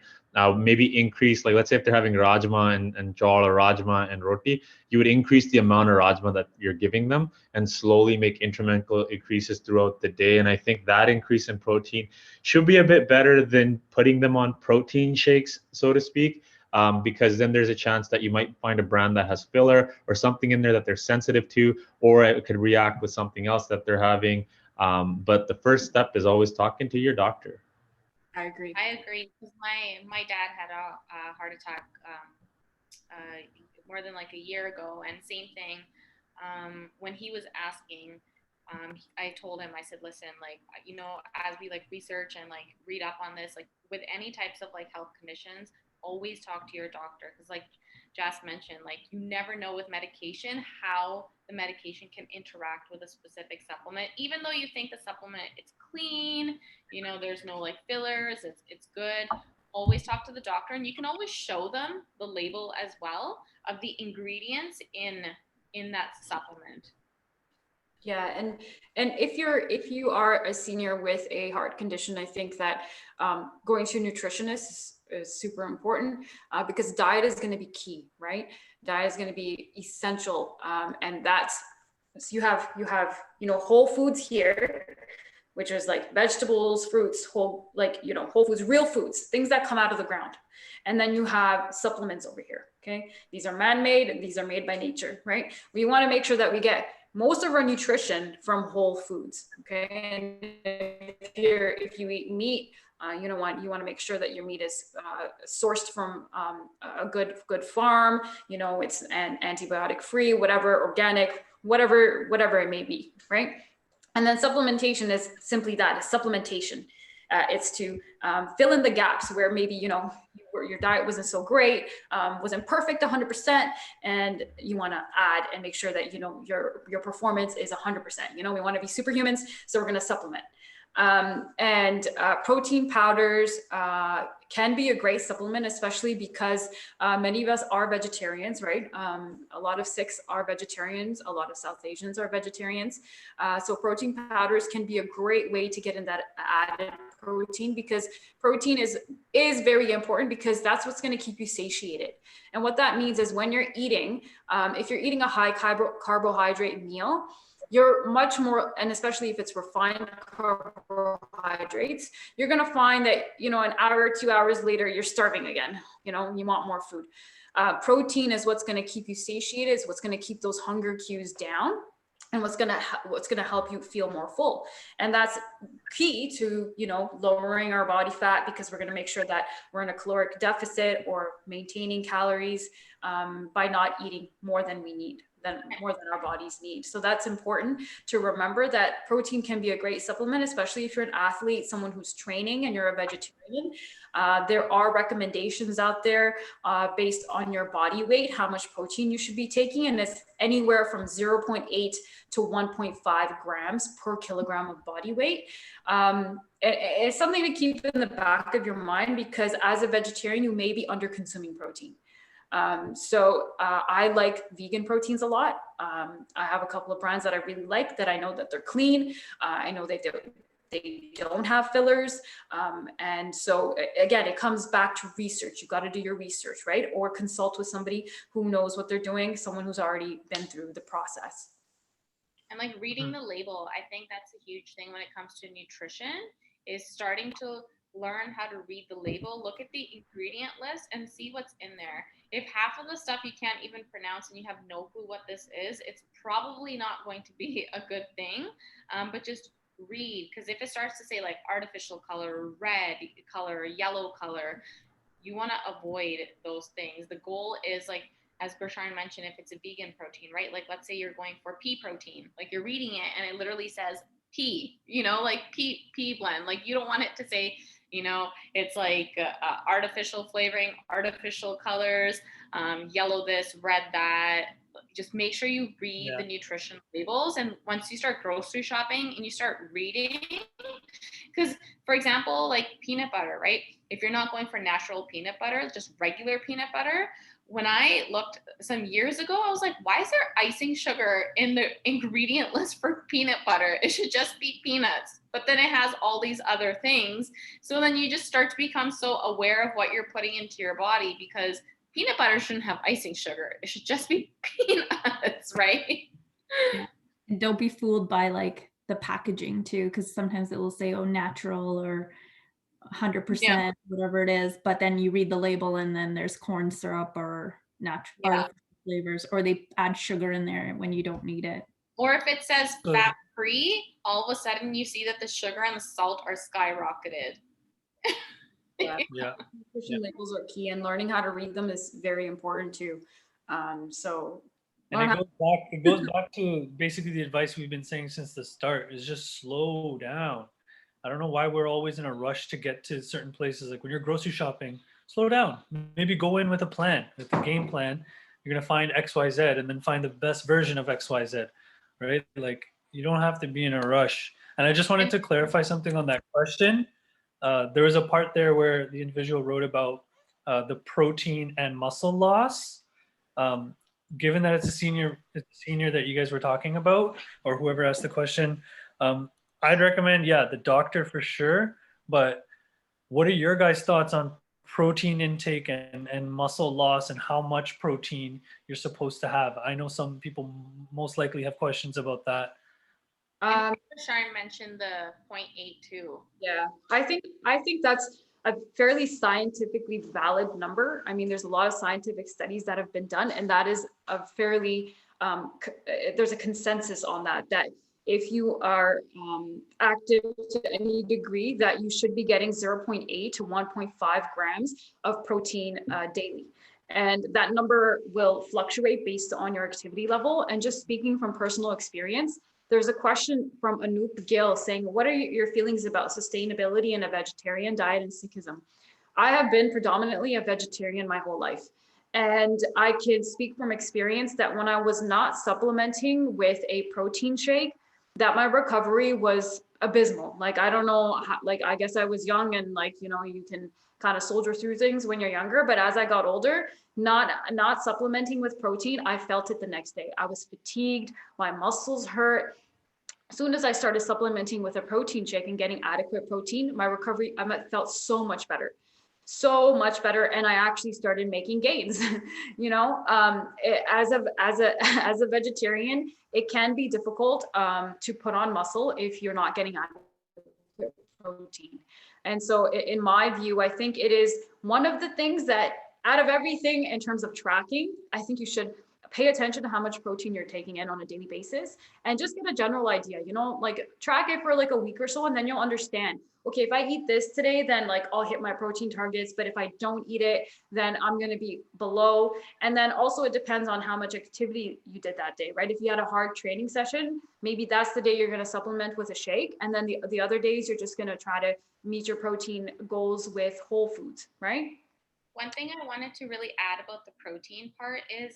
Maybe increase, like, let's say if they're having rajma and jawal or rajma and roti, you would increase the amount of rajma that you're giving them and slowly make incremental increases throughout the day. And I think that increase in protein should be a bit better than putting them on protein shakes, so to speak. Because then there's a chance that you might find a brand that has filler or something in there that they're sensitive to, or it could react with something else that they're having. But the first step is always talking to your doctor. I agree. Because my dad had a heart attack more than like a year ago, and same thing. When he was asking, I told him, I said, listen, like, you know, as we like research and like read up on this, like with any types of like health conditions, always talk to your doctor, because like Jaz mentioned, like you never know with medication how the medication can interact with a specific supplement. Even though you think the supplement it's clean, you know, there's no like fillers, it's good. Always talk to the doctor, and you can always show them the label as well of the ingredients in that supplement. Yeah, and if you are a senior with a heart condition, I think that going to a nutritionist is super important, because diet is going to be key, right? Diet is going to be essential, and that's, so you have you know, whole foods here, which is like vegetables, fruits, whole, like, you know, whole foods, real foods, things that come out of the ground. And then you have supplements over here. Okay, these are man-made and these are made by nature, right? We want to make sure that we get most of our nutrition from whole foods. Okay, and if you eat meat, you want to make sure that your meat is sourced from a good farm. You know, it's antibiotic free, whatever, organic, whatever it may be, right? And then supplementation is simply that, it's supplementation. It's to fill in the gaps where maybe, you know, your diet wasn't so great, wasn't perfect 100%, and you want to add and make sure that, you know, your performance is 100%. You know, we want to be superhumans, so we're going to supplement. And protein powders can be a great supplement, especially because many of us are vegetarians, right? A lot of Sikhs are vegetarians, a lot of South Asians are vegetarians. So protein powders can be a great way to get in that added protein, because protein is very important, because that's what's going to keep you satiated. And what that means is when you're eating, if you're eating a high carbohydrate meal, you're much more, and especially if it's refined carbohydrates, you're going to find that, you know, an hour, 2 hours later, you're starving again. You know, you want more food. Protein is what's going to keep you satiated. It's what's going to keep those hunger cues down. and what's gonna help you feel more full. And that's key to, you know, lowering our body fat, because we're gonna make sure that we're in a caloric deficit or maintaining calories by not eating more than we need, more than our bodies need. So that's important to remember, that protein can be a great supplement, especially if you're an athlete, someone who's training and you're a vegetarian. There are recommendations out there based on your body weight, how much protein you should be taking. And it's anywhere from 0.8 to 1.5 grams per kilogram of body weight. It's something to keep in the back of your mind, because as a vegetarian, you may be under consuming protein. I like vegan proteins a lot. I have a couple of brands that I really like, that I know that they're clean. I know that they don't have fillers. And so again, it comes back to research. You got to do your research, right? Or consult with somebody who knows what they're doing, someone who's already been through the process. And like reading the label, I think that's a huge thing when it comes to nutrition, is starting to learn how to read the label, look at the ingredient list and see what's in there. If half of the stuff you can't even pronounce and you have no clue what this is, it's probably not going to be a good thing. But just read, because if it starts to say like artificial color, red color, yellow color, you want to avoid those things. The goal is, like, as Gershon mentioned, if it's a vegan protein, right? Like, let's say you're going for pea protein, like you're reading it and it literally says pea, you know, like pea blend. Like, you don't want it to say, you know, it's like artificial flavoring, artificial colors, yellow this, red that. Just make sure you read the nutrition labels. And once you start grocery shopping and you start reading, because for example, like peanut butter, right? If you're not going for natural peanut butter, just regular peanut butter, when I looked some years ago, I was like, why is there icing sugar in the ingredient list for peanut butter? It should just be peanuts. But then it has all these other things. So then you just start to become so aware of what you're putting into your body, because peanut butter shouldn't have icing sugar. It should just be peanuts, right? Yeah. And don't be fooled by like the packaging too, because sometimes it will say, oh, natural or 100%, whatever it is, but then you read the label and then there's corn syrup or natural artificial flavors, or they add sugar in there when you don't need it. Or if it says fat free, all of a sudden you see that the sugar and the salt are skyrocketed. Nutrition labels are key, and learning how to read them is very important too. And it goes back to basically the advice we've been saying since the start, is just slow down. I don't know why we're always in a rush to get to certain places. Like when you're grocery shopping, slow down. Maybe go in with a plan, with a game plan. You're going to find XYZ and then find the best version of XYZ, right? Like, you don't have to be in a rush. And I just wanted to clarify something on that question. There was a part there where the individual wrote about the protein and muscle loss. Given that it's a senior that you guys were talking about, or whoever asked the question, I'd recommend, the doctor for sure. But what are your guys' thoughts on protein intake and muscle loss, and how much protein you're supposed to have? I know some people most likely have questions about that. Sharon mentioned the 0.82. Yeah, I think that's a fairly scientifically valid number. I mean, there's a lot of scientific studies that have been done, and that is a fairly, there's a consensus on that if you are active to any degree, that you should be getting 0.8 to 1.5 grams of protein daily. And that number will fluctuate based on your activity level. And just speaking from personal experience, there's a question from Anoop Gill saying, what are your feelings about sustainability in a vegetarian diet and Sikhism? I have been predominantly a vegetarian my whole life. And I can speak from experience that when I was not supplementing with a protein shake, that my recovery was abysmal. Like, I don't know, I guess I was young, and you can kind of soldier through things when you're younger. But as I got older, not supplementing with protein, I felt it the next day. I was fatigued, my muscles hurt. As soon as I started supplementing with a protein shake and getting adequate protein, my recovery, I felt so much better. And I actually started making gains. As a vegetarian, it can be difficult to put on muscle if you're not getting adequate protein. And so in my view, I think it is one of the things that, out of everything in terms of tracking, I think you should pay attention to how much protein you're taking in on a daily basis, and just get a general idea, like track it for like a week or so, and then you'll understand, okay, if I eat this today, then like I'll hit my protein targets, but if I don't eat it, then I'm going to be below. And then also it depends on how much activity you did that day, right? If you had a hard training session, maybe that's the day you're going to supplement with a shake. And then the other days, you're just going to try to meet your protein goals with whole foods, right? One thing I wanted to really add about the protein part is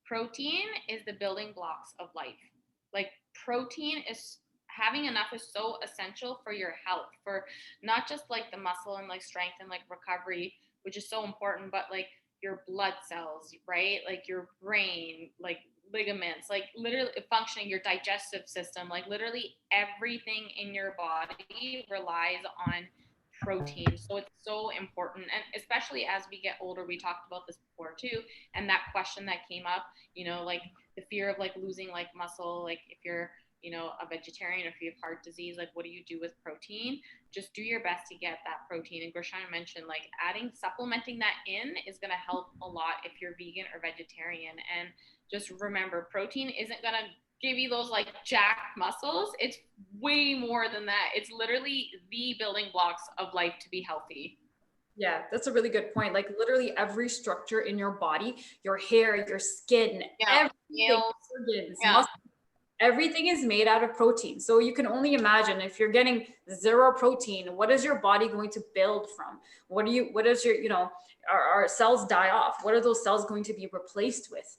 protein is the building blocks of life. Like protein is having enough is so essential for your health, for not just like the muscle and like strength and like recovery, which is so important, but like your blood cells, right? Like your brain, like ligaments, like literally functioning, your digestive system, like literally everything in your body relies on protein. So it's so important. And especially as we get older, we talked about this before too. And that question that came up, like the fear of like losing like muscle, like if you're, a vegetarian, or if you have heart disease, like what do you do with protein? Just do your best to get that protein. And Gershon mentioned like supplementing that in is going to help a lot if you're vegan or vegetarian. And just remember, protein isn't going to give you those like jacked muscles. It's way more than that. It's literally the building blocks of life to be healthy. Yeah, that's a really good point. Like literally every structure in your body, your hair, your skin, everything, organs, muscles, everything is made out of protein. So you can only imagine if you're getting zero protein, what is your body going to build from? What is your, our cells die off? What are those cells going to be replaced with?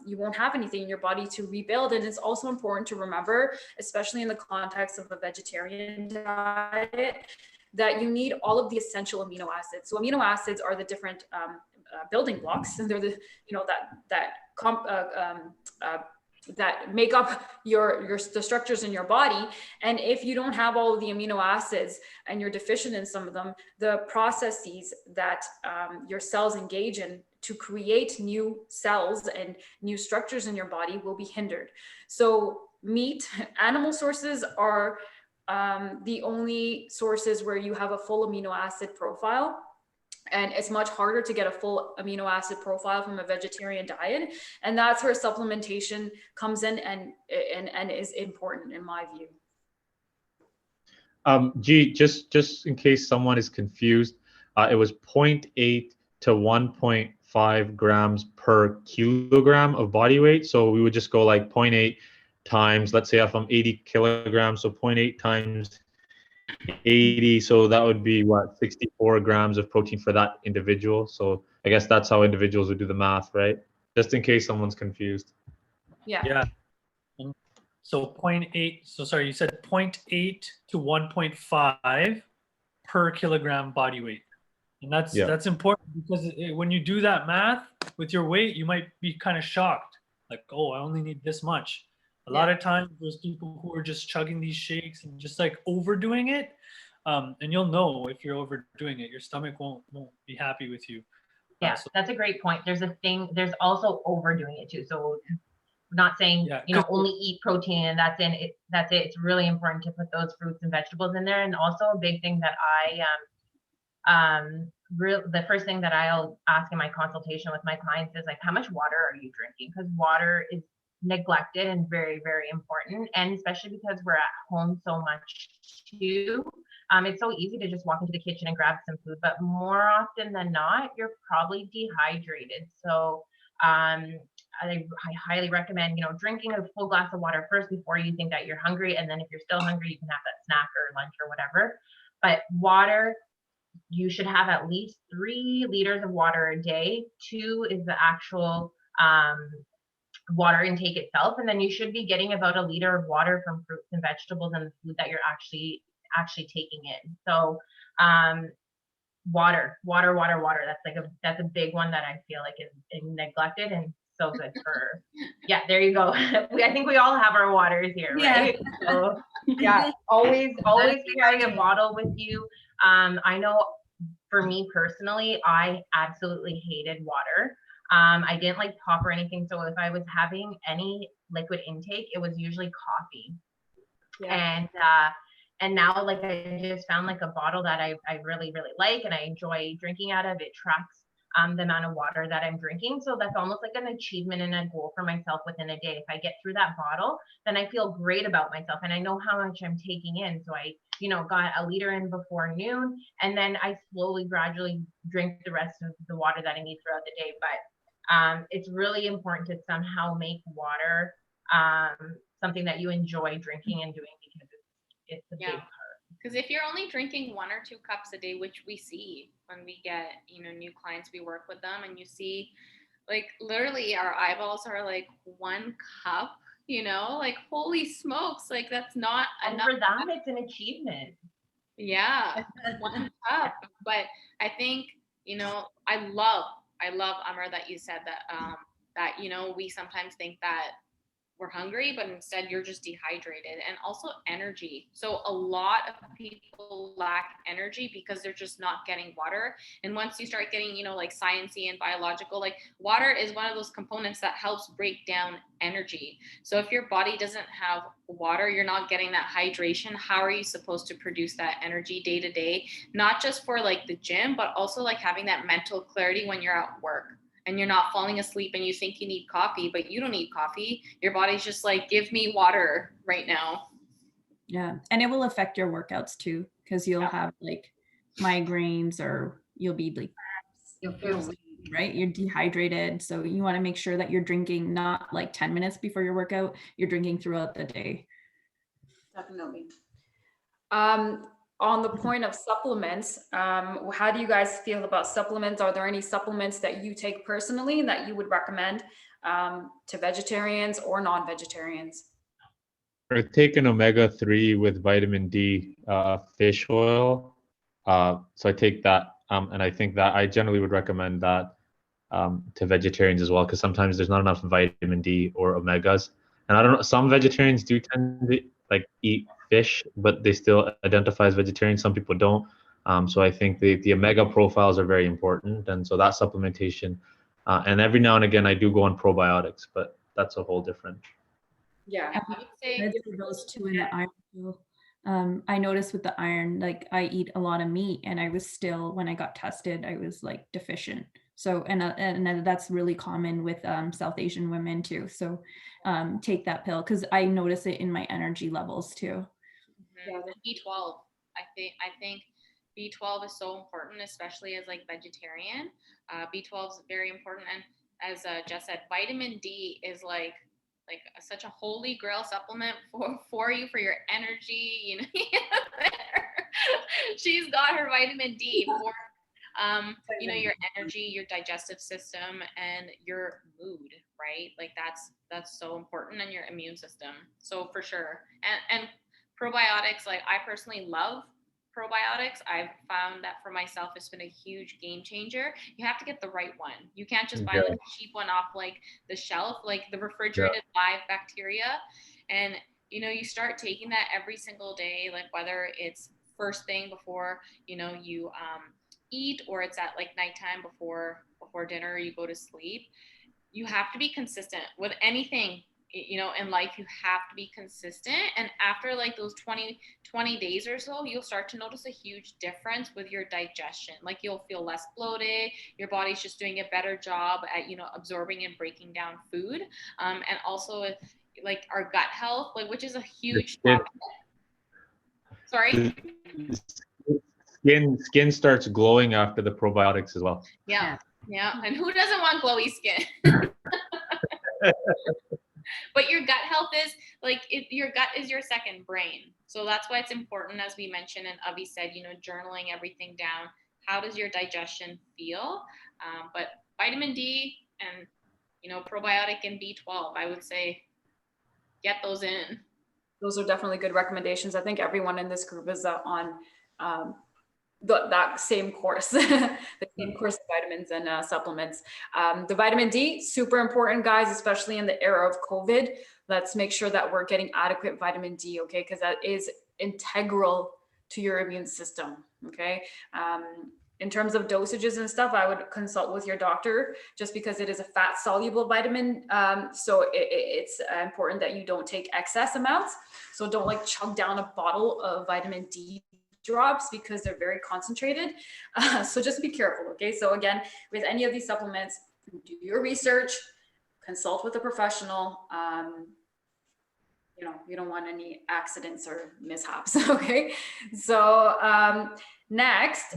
You won't have anything in your body to rebuild. And it's also important to remember, especially in the context of a vegetarian diet, that you need all of the essential amino acids. So amino acids are the different building blocks, and they're the, that make up the structures in your body. And if you don't have all of the amino acids and you're deficient in some of them, the processes that your cells engage in to create new cells and new structures in your body will be hindered. So meat, animal sources are the only sources where you have a full amino acid profile. And it's much harder to get a full amino acid profile from a vegetarian diet. And that's where supplementation comes in and is important in my view. Just in case someone is confused, it was 0.8 to 1.5 grams per kilogram of body weight. So we would just go like 0.8 times, let's say if I'm 80 kilograms, so 0.8 times 80, so that would be what, 64 grams of protein for that individual. So I guess that's how individuals would do the math, right? Just in case someone's confused. Yeah. So 0.8, so sorry, you said 0.8 to 1.5 per kilogram body weight. And that's important because when you do that math with your weight, you might be kind of shocked. Like, oh, I only need this much. A lot of times there's people who are just chugging these shakes and just like overdoing it. And you'll know if you're overdoing it, your stomach won't be happy with you. Yeah, that's a great point. There's also overdoing it too. So not saying, only eat protein and that's it. It's really important to put those fruits and vegetables in there. And also a big thing that the first thing that I'll ask in my consultation with my clients is like, how much water are you drinking? Because water is neglected and very, very important. And especially because we're at home so much too. It's so easy to just walk into the kitchen and grab some food, but more often than not, you're probably dehydrated. So I highly recommend, drinking a full glass of water first before you think that you're hungry. And then if you're still hungry, you can have that snack or lunch or whatever. But water, you should have at least 3 liters of water a day. 2 is the actual water intake itself. And then you should be getting about 1 liter of water from fruits and vegetables and the food that you're actually taking in. So water. That's a big one that I feel like is neglected and so good for, there you go. I think we all have our waters here, right? So always carry a bottle with you. I know for me personally, I absolutely hated water. I didn't like pop or anything. So if I was having any liquid intake, it was usually coffee. And now like I just found like a bottle that I really, really like and I enjoy drinking out of. It tracks the amount of water that I'm drinking. So that's almost like an achievement and a goal for myself within a day. If I get through that bottle, then I feel great about myself and I know how much I'm taking in. So I, got a liter in before noon, and then I slowly, gradually drink the rest of the water that I need throughout the day. But it's really important to somehow make water something that you enjoy drinking and doing, because it's a big part. Because if you're only drinking 1 or 2 cups a day, which we see when we get, new clients, we work with them, and you see, like, literally our eyeballs are like 1 cup, like, holy smokes, like, that's not enough. For that, it's an achievement. Yeah, 1 cup. But I think, I love Amar that you said that, we sometimes think that we're hungry, but instead you're just dehydrated, and also energy. So a lot of people lack energy because they're just not getting water. And once you start getting, like, sciencey and biological, like, water is one of those components that helps break down energy. So if your body doesn't have water, you're not getting that hydration. How are you supposed to produce that energy day to day? Not just for, like, the gym, but also, like, having that mental clarity when you're at work and you're not falling asleep and you think you need coffee, but you don't need coffee. Your body's just like, give me water right now. Yeah. And it will affect your workouts too, because you'll have like migraines, or you'll be like, You'll feel weak. right? You're dehydrated. So you want to make sure that you're drinking not like 10 minutes before your workout, you're drinking throughout the day. Definitely. On the point of supplements, how do you guys feel about supplements? Are there any supplements that you take personally that you would recommend to vegetarians or non-vegetarians? I take an omega-3 with vitamin D fish oil. So I take that, and I think that I generally would recommend that to vegetarians as well, because sometimes there's not enough vitamin D or omegas. And I don't know, some vegetarians do tend to like eat fish, but they still identify as vegetarian. Some people don't. So I think the omega profiles are very important, and so that supplementation. And every now and again, I do go on probiotics, but that's a whole different. Yeah, I would say those two in the iron. I noticed with the iron, like I eat a lot of meat, and I was still, when I got tested, I was like deficient. So, and that's really common with South Asian women too. So take that pill, because I notice it in my energy levels too. Yeah, the B12. I think B12 is so important, especially as like vegetarian. B12 is very important, and as Jess said, vitamin D is like such a holy grail supplement for you, for your energy. She's got her vitamin D for your energy, your digestive system, and your mood, right? Like that's so important, and your immune system. So for sure, and probiotics, like I personally love probiotics. I've found that for myself, it's been a huge game changer. You have to get the right one. You can't just buy like a cheap one off like the shelf, like the refrigerated live bacteria. And you start taking that every single day, like whether it's first thing before you eat, or it's at like nighttime before dinner, you go to sleep. You have to be consistent with anything in life. You have to be consistent, and after like those 20 days or so, you'll start to notice a huge difference with your digestion. Like you'll feel less bloated, your body's just doing a better job at absorbing and breaking down food, and also like our gut health, like, which is a huge topic. Sorry. Skin starts glowing after the probiotics as well. Yeah. And who doesn't want glowy skin? But your gut health is like, your gut is your second brain. So that's why it's important, as we mentioned, and Avi said, journaling everything down. How does your digestion feel? But vitamin D and, probiotic and B12, I would say get those in. Those are definitely good recommendations. I think everyone in this group is on that same course, the same course of vitamins and supplements. The vitamin D, super important, guys, especially in the era of COVID. Let's make sure that we're getting adequate vitamin D, okay? Because that is integral to your immune system, okay? In terms of dosages and stuff, I would consult with your doctor, just because it is a fat soluble vitamin. So it's important that you don't take excess amounts. So don't like chug down a bottle of vitamin D drops because they're very concentrated. So just be careful, okay? So again, with any of these supplements, do your research, consult with a professional. You don't want any accidents or mishaps, okay? So next,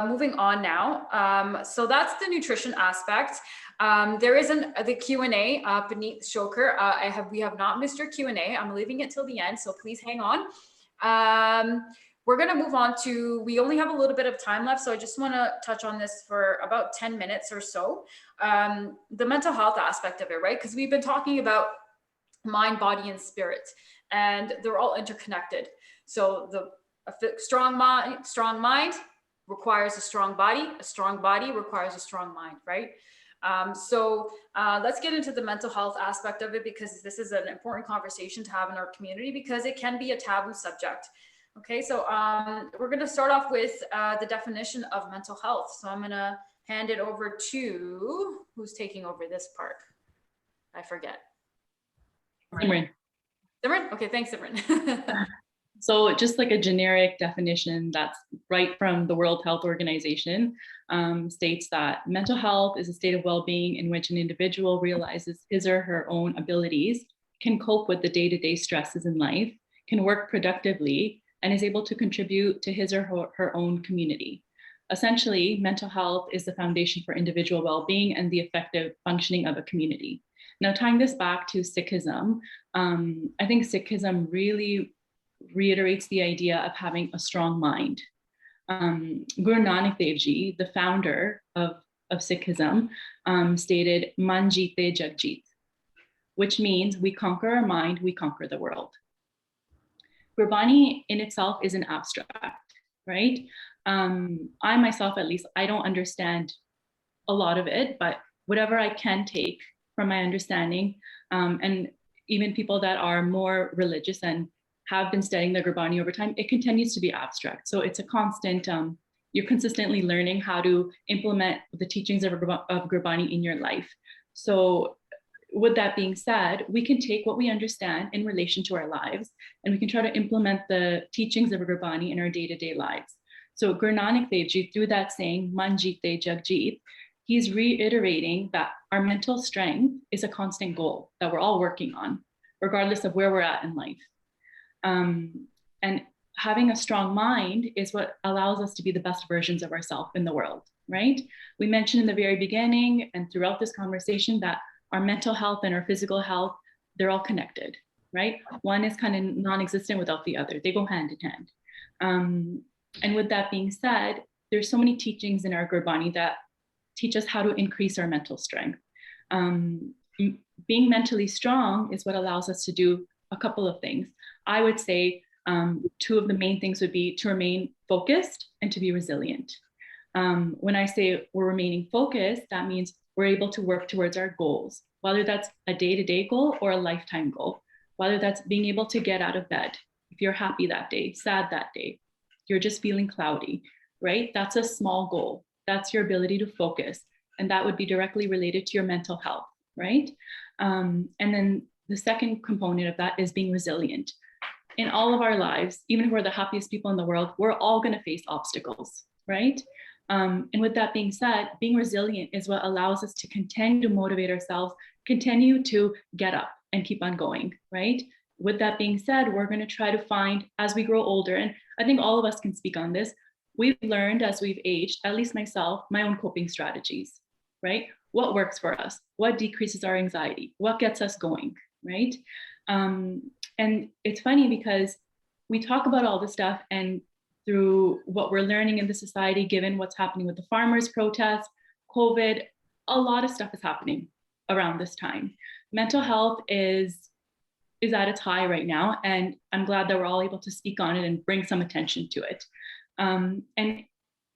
moving on now. So that's the nutrition aspect. There is the Q&A beneath Shoker. We have not missed your Q&A. I'm leaving it till the end, so please hang on. We're gonna move on to, we only have a little bit of time left, so I just wanna touch on this for about 10 minutes or so. The mental health aspect of it, right? Because we've been talking about mind, body, and spirit, and they're all interconnected. So a strong mind requires a strong body requires a strong mind, right? So let's get into the mental health aspect of it, because this is an important conversation to have in our community, because it can be a taboo subject. Okay, so we're going to start off with the definition of mental health. So I'm going to hand it over to, who's taking over this part? I forget. Simran. Simran? Okay, thanks, Simran. So just like a generic definition that's right from the World Health Organization, states that mental health is a state of well-being in which an individual realizes his or her own abilities, can cope with the day-to-day stresses in life, can work productively, and is able to contribute to his or her own community. Essentially, mental health is the foundation for individual well-being and the effective functioning of a community. Now, tying this back to Sikhism, I think Sikhism really reiterates the idea of having a strong mind. Guru Nanak Dev Ji, the founder of Sikhism, stated, "Man jeete jag jeet," which means we conquer our mind, we conquer the world. Gurbani in itself is an abstract, right? I myself, at least, I don't understand a lot of it, but whatever I can take from my understanding, and even people that are more religious and have been studying the Gurbani over time, it continues to be abstract. So it's a constant, you're consistently learning how to implement the teachings of Gurbani in your life. So with that being said, we can take what we understand in relation to our lives, and we can try to implement the teachings of Gurbani in our day-to-day lives. So Guru Nanak Dev Ji, through that saying, "Man jeete jag jeet," he's reiterating that our mental strength is a constant goal that we're all working on, regardless of where we're at in life. And having a strong mind is what allows us to be the best versions of ourselves in the world, right? We mentioned in the very beginning and throughout this conversation that our mental health and our physical health, they're all connected, right? One is kind of non-existent without the other. They go hand in hand. And with that being said, there's so many teachings in our Gurbani that teach us how to increase our mental strength. Being mentally strong is what allows us to do a couple of things. I would say two of the main things would be to remain focused and to be resilient. When I say we're remaining focused, that means we're able to work towards our goals, whether that's a day-to-day goal or a lifetime goal, whether that's being able to get out of bed. If you're happy that day, sad that day, you're just feeling cloudy, right? That's a small goal. That's your ability to focus. And that would be directly related to your mental health, right? And then the second component of that is being resilient. In all of our lives, even if we're the happiest people in the world, we're all going to face obstacles, right? And with that being said, being resilient is what allows us to continue to motivate ourselves, continue to get up and keep on going, right? With that being said, we're going to try to find, as we grow older, and I think all of us can speak on this, we've learned as we've aged, at least myself, my own coping strategies, right? What works for us? What decreases our anxiety? What gets us going, right? And it's funny because we talk about all this stuff, and through what we're learning in the society, given what's happening with the farmers' protests, COVID, a lot of stuff is happening around this time. Mental health is at its high right now, and I'm glad that we're all able to speak on it and bring some attention to it. And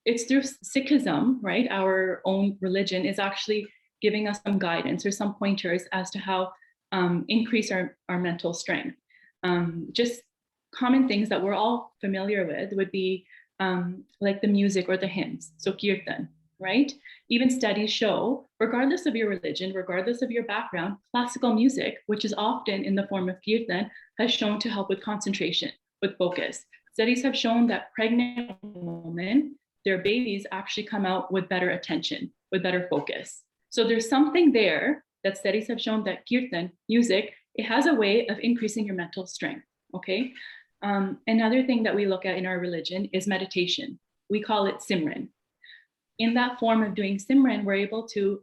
it's through Sikhism, right? Our own religion is actually giving us some guidance or some pointers as to how increase our mental strength. Just common things that we're all familiar with would be like the music or the hymns, so kirtan, right? Even studies show, regardless of your religion, regardless of your background, classical music, which is often in the form of kirtan, has shown to help with concentration, with focus. studies have shown that pregnant women, their babies actually come out with better attention, with better focus. So there's something there that studies have shown that kirtan, music, it has a way of increasing your mental strength, okay? Another thing that we look at in our religion is meditation. We call it Simran. In that form of doing Simran, we're able to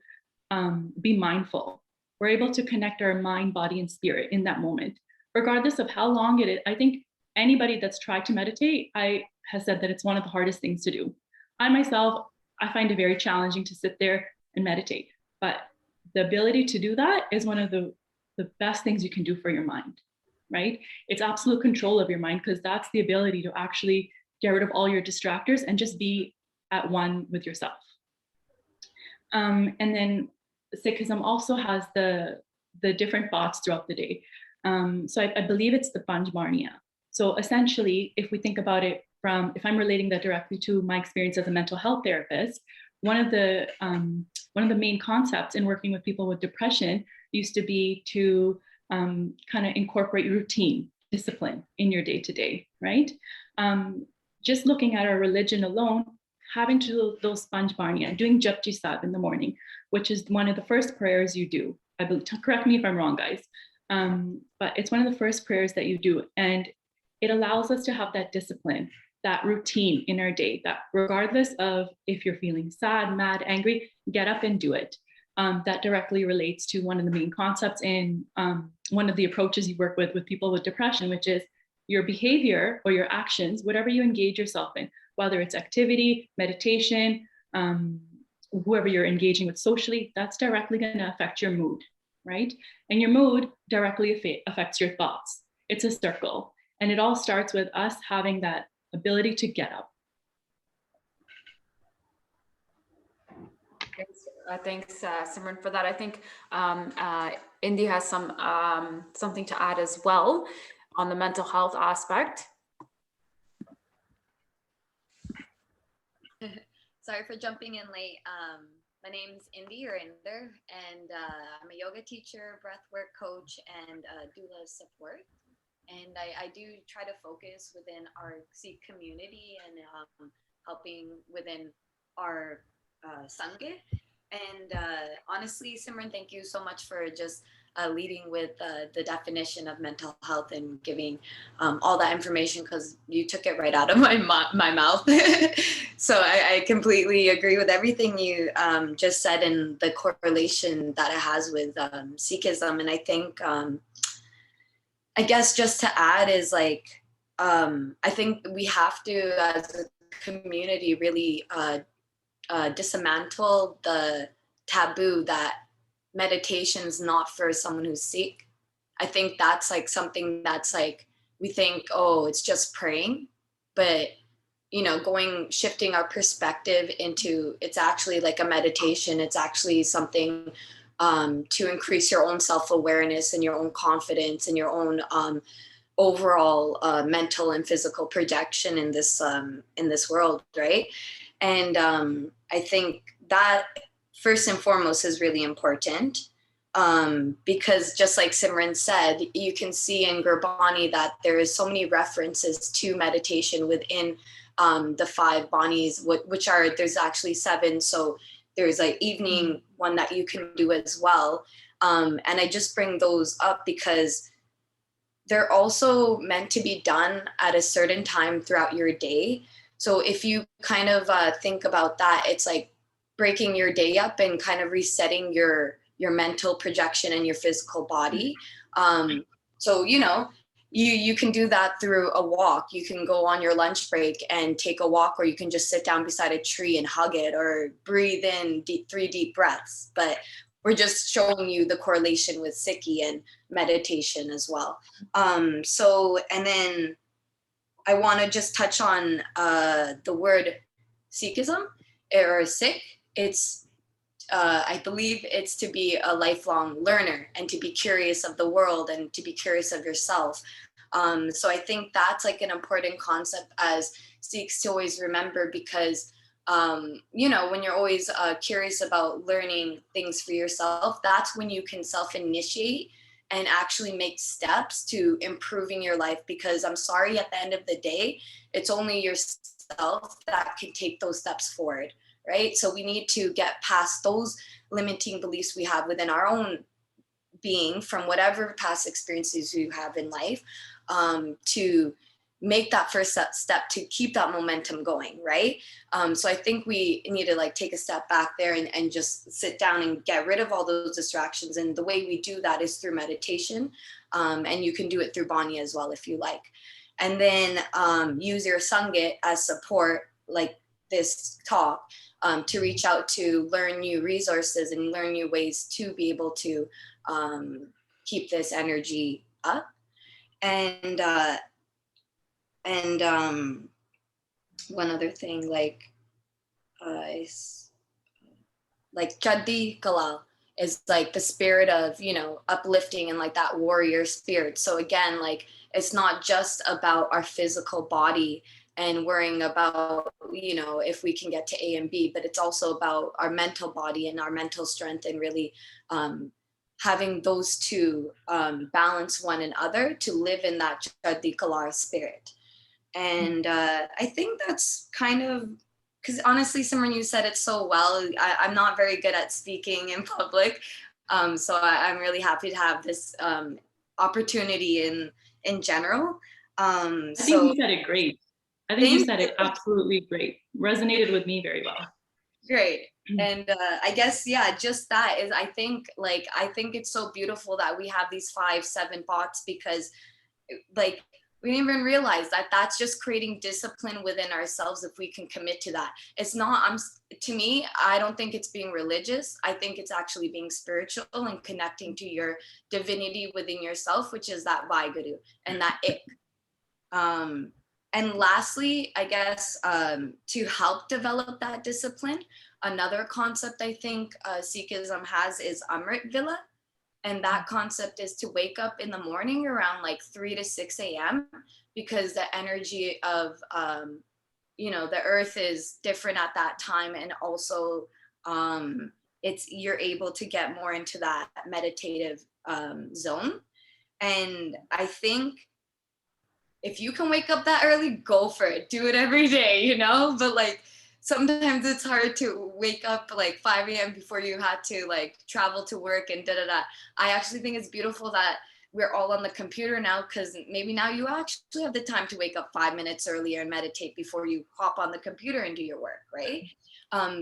be mindful. We're able to connect our mind, body, and spirit in that moment, regardless of how long it is. I think anybody that's tried to meditate, has said that it's one of the hardest things to do. I myself, I find it very challenging to sit there and meditate, but the ability to do that is one of the best things you can do for your mind, right? It's absolute control of your mind, because that's the ability to actually get rid of all your distractors and just be at one with yourself. And then Sikhism also has the different thoughts throughout the day. So I believe it's the Panchbarniya. So essentially, if we think about it from, if I'm relating that directly to my experience as a mental health therapist, one of the main concepts in working with people with depression used to be to kind of incorporate routine, discipline in your day-to-day, right? Just looking at our religion alone, having to do those Panchbarniya, doing Japji Sahib in the morning, which is one of the first prayers you do. I believe, correct me if I'm wrong, guys. But it's one of the first prayers that you do. And it allows us to have that discipline, that routine in our day, that regardless of if you're feeling sad, mad, angry, get up and do it. That directly relates to one of the main concepts in one of the approaches you work with people with depression, which is your behavior or your actions, whatever you engage yourself in, whether it's activity, meditation, whoever you're engaging with socially, that's directly going to affect your mood, right? And your mood directly affects your thoughts. It's a circle. And it all starts with us having that ability to get up. Thanks, Simran, for that. I think Indy has something to add as well on the mental health aspect. Sorry for jumping in late. My name's Indy or Inder, and I'm a yoga teacher, breathwork coach, and doula support. And I do try to focus within our Sikh community and helping within our Sangha. And honestly, Simran, thank you so much for just leading with the definition of mental health and giving all that information, because you took it right out of my mouth. So I completely agree with everything you just said and the correlation that it has with Sikhism. And I think, I guess just to add is like, I think we have to, as a community, really dismantle the taboo that meditation is not for someone who's Sikh. I think that's like something that's like, we think, oh, it's just praying, but you know, shifting our perspective into, it's actually like a meditation. It's actually something to increase your own self-awareness and your own confidence and your own overall mental and physical projection in this world, right? And I think that first and foremost is really important, because just like Simran said, you can see in Gurbani that there is so many references to meditation within the 5 banis, which are, there's actually 7. So there's like evening one that you can do as well. And I just bring those up because they're also meant to be done at a certain time throughout your day. So if you kind of think about that, it's like breaking your day up and kind of resetting your mental projection and your physical body. So, you know, you can do that through a walk. You can go on your lunch break and take a walk, or you can just sit down beside a tree and hug it, or breathe in 3 deep breaths. But we're just showing you the correlation with Sikhi and meditation as well. So, and then I want to just touch on the word Sikhism or Sikh. It's, I believe it's to be a lifelong learner and to be curious of the world and to be curious of yourself. So I think that's like an important concept as Sikhs to always remember, because, you know, when you're always curious about learning things for yourself, that's when you can self-initiate and actually make steps to improving your life, because I'm sorry, at the end of the day, it's only yourself that can take those steps forward, right? So we need to get past those limiting beliefs we have within our own being from whatever past experiences you have in life, to make that first step to keep that momentum going, right? So I think we need to like take a step back there and just sit down and get rid of all those distractions. And the way we do that is through meditation. And you can do it through Banya as well if you like. And then use your Sangit as support, like this talk, to reach out to learn new resources and learn new ways to be able to keep this energy up. And one other thing, like Chaddi Kalal is like the spirit of, you know, uplifting and like that warrior spirit. So again, like it's not just about our physical body and worrying about, you know, if we can get to A and B, but it's also about our mental body and our mental strength, and really having those two balance one another to live in that Chaddi Kalar spirit. And I think that's kind of, because honestly, Simran, you said it so well. I'm not very good at speaking in public. So I'm really happy to have this opportunity in general. I think you said it great. I think you said it absolutely great. Resonated with me very well. Great. And I guess, yeah, just that is, I think it's so beautiful that we have these 5-7 thoughts, because like, we didn't even realize that that's just creating discipline within ourselves if we can commit to that. It's not, to me, I don't think it's being religious. I think it's actually being spiritual and connecting to your divinity within yourself, which is that Vaheguru and that Ik. And lastly, I guess, to help develop that discipline, another concept I think Sikhism has is Amrit Villa. And that concept is to wake up in the morning around like 3 to 6 a.m. because the energy of, you know, the earth is different at that time. And also you're able to get more into that meditative zone. And I think if you can wake up that early, go for it. Do it every day, you know? But like, sometimes it's hard to wake up like 5 a.m. before you had to like travel to work and da-da-da. I actually think it's beautiful that we're all on the computer now, because maybe now you actually have the time to wake up 5 minutes earlier and meditate before you hop on the computer and do your work, right?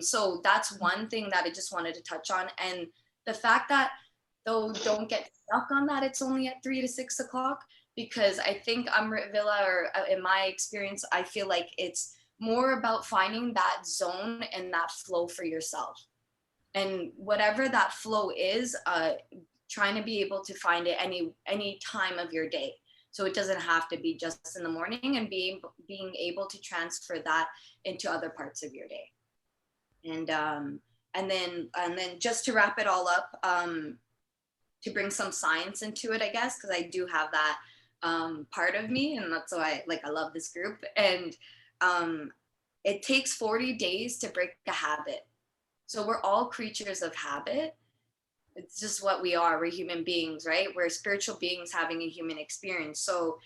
So that's one thing that I just wanted to touch on. And the fact that, though, don't get stuck on that, it's only at 3 to 6 o'clock, because I think Amrit Villa, or in my experience, I feel like it's more about finding that zone and that flow for yourself. And whatever that flow is, trying to be able to find it any time of your day. So it doesn't have to be just in the morning, and being able to transfer that into other parts of your day. And then just to wrap it all up, to bring some science into it, I guess, because I do have that part of me, and that's why I love this group. And it takes 40 days to break a habit. So we're all creatures of habit. It's just what we are. We're human beings, right? We're spiritual beings having a human experience. So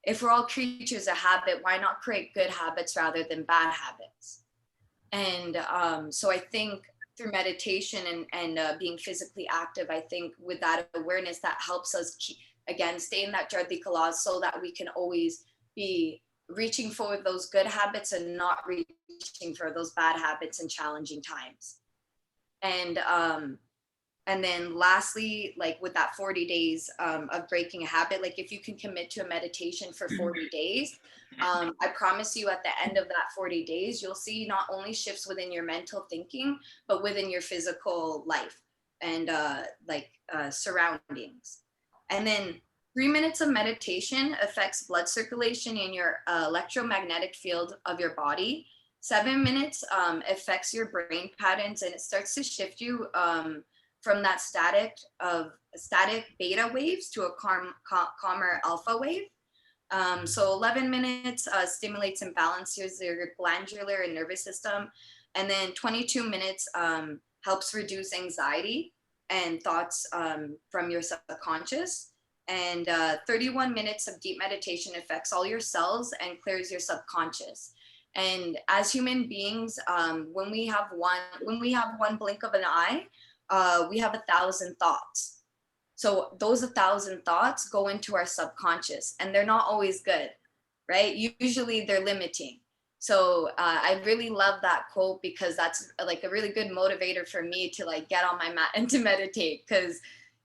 if we're all creatures of habit, why not create good habits rather than bad habits? And so I think through meditation and being physically active, I think with that awareness, that helps us stay in that Jardika Kala, so that we can always be reaching for those good habits and not reaching for those bad habits in challenging times. And then lastly, like with that 40 days of breaking a habit, like if you can commit to a meditation for 40 days, I promise you at the end of that 40 days, you'll see not only shifts within your mental thinking, but within your physical life and surroundings. And then 3 minutes of meditation affects blood circulation in your electromagnetic field of your body. 7 minutes affects your brain patterns, and it starts to shift you from that static beta waves to a calmer alpha wave. So 11 minutes stimulates and balances your glandular and nervous system. And then 22 minutes helps reduce anxiety. and thoughts from your subconscious. And 31 minutes of deep meditation affects all your cells and clears your subconscious. And as human beings, when we have one blink of an eye, we have 1,000 thoughts. So those 1,000 thoughts go into our subconscious, and they're not always good, right? Usually they're limiting. So I really love that quote, because that's like a really good motivator for me to like get on my mat and to meditate, because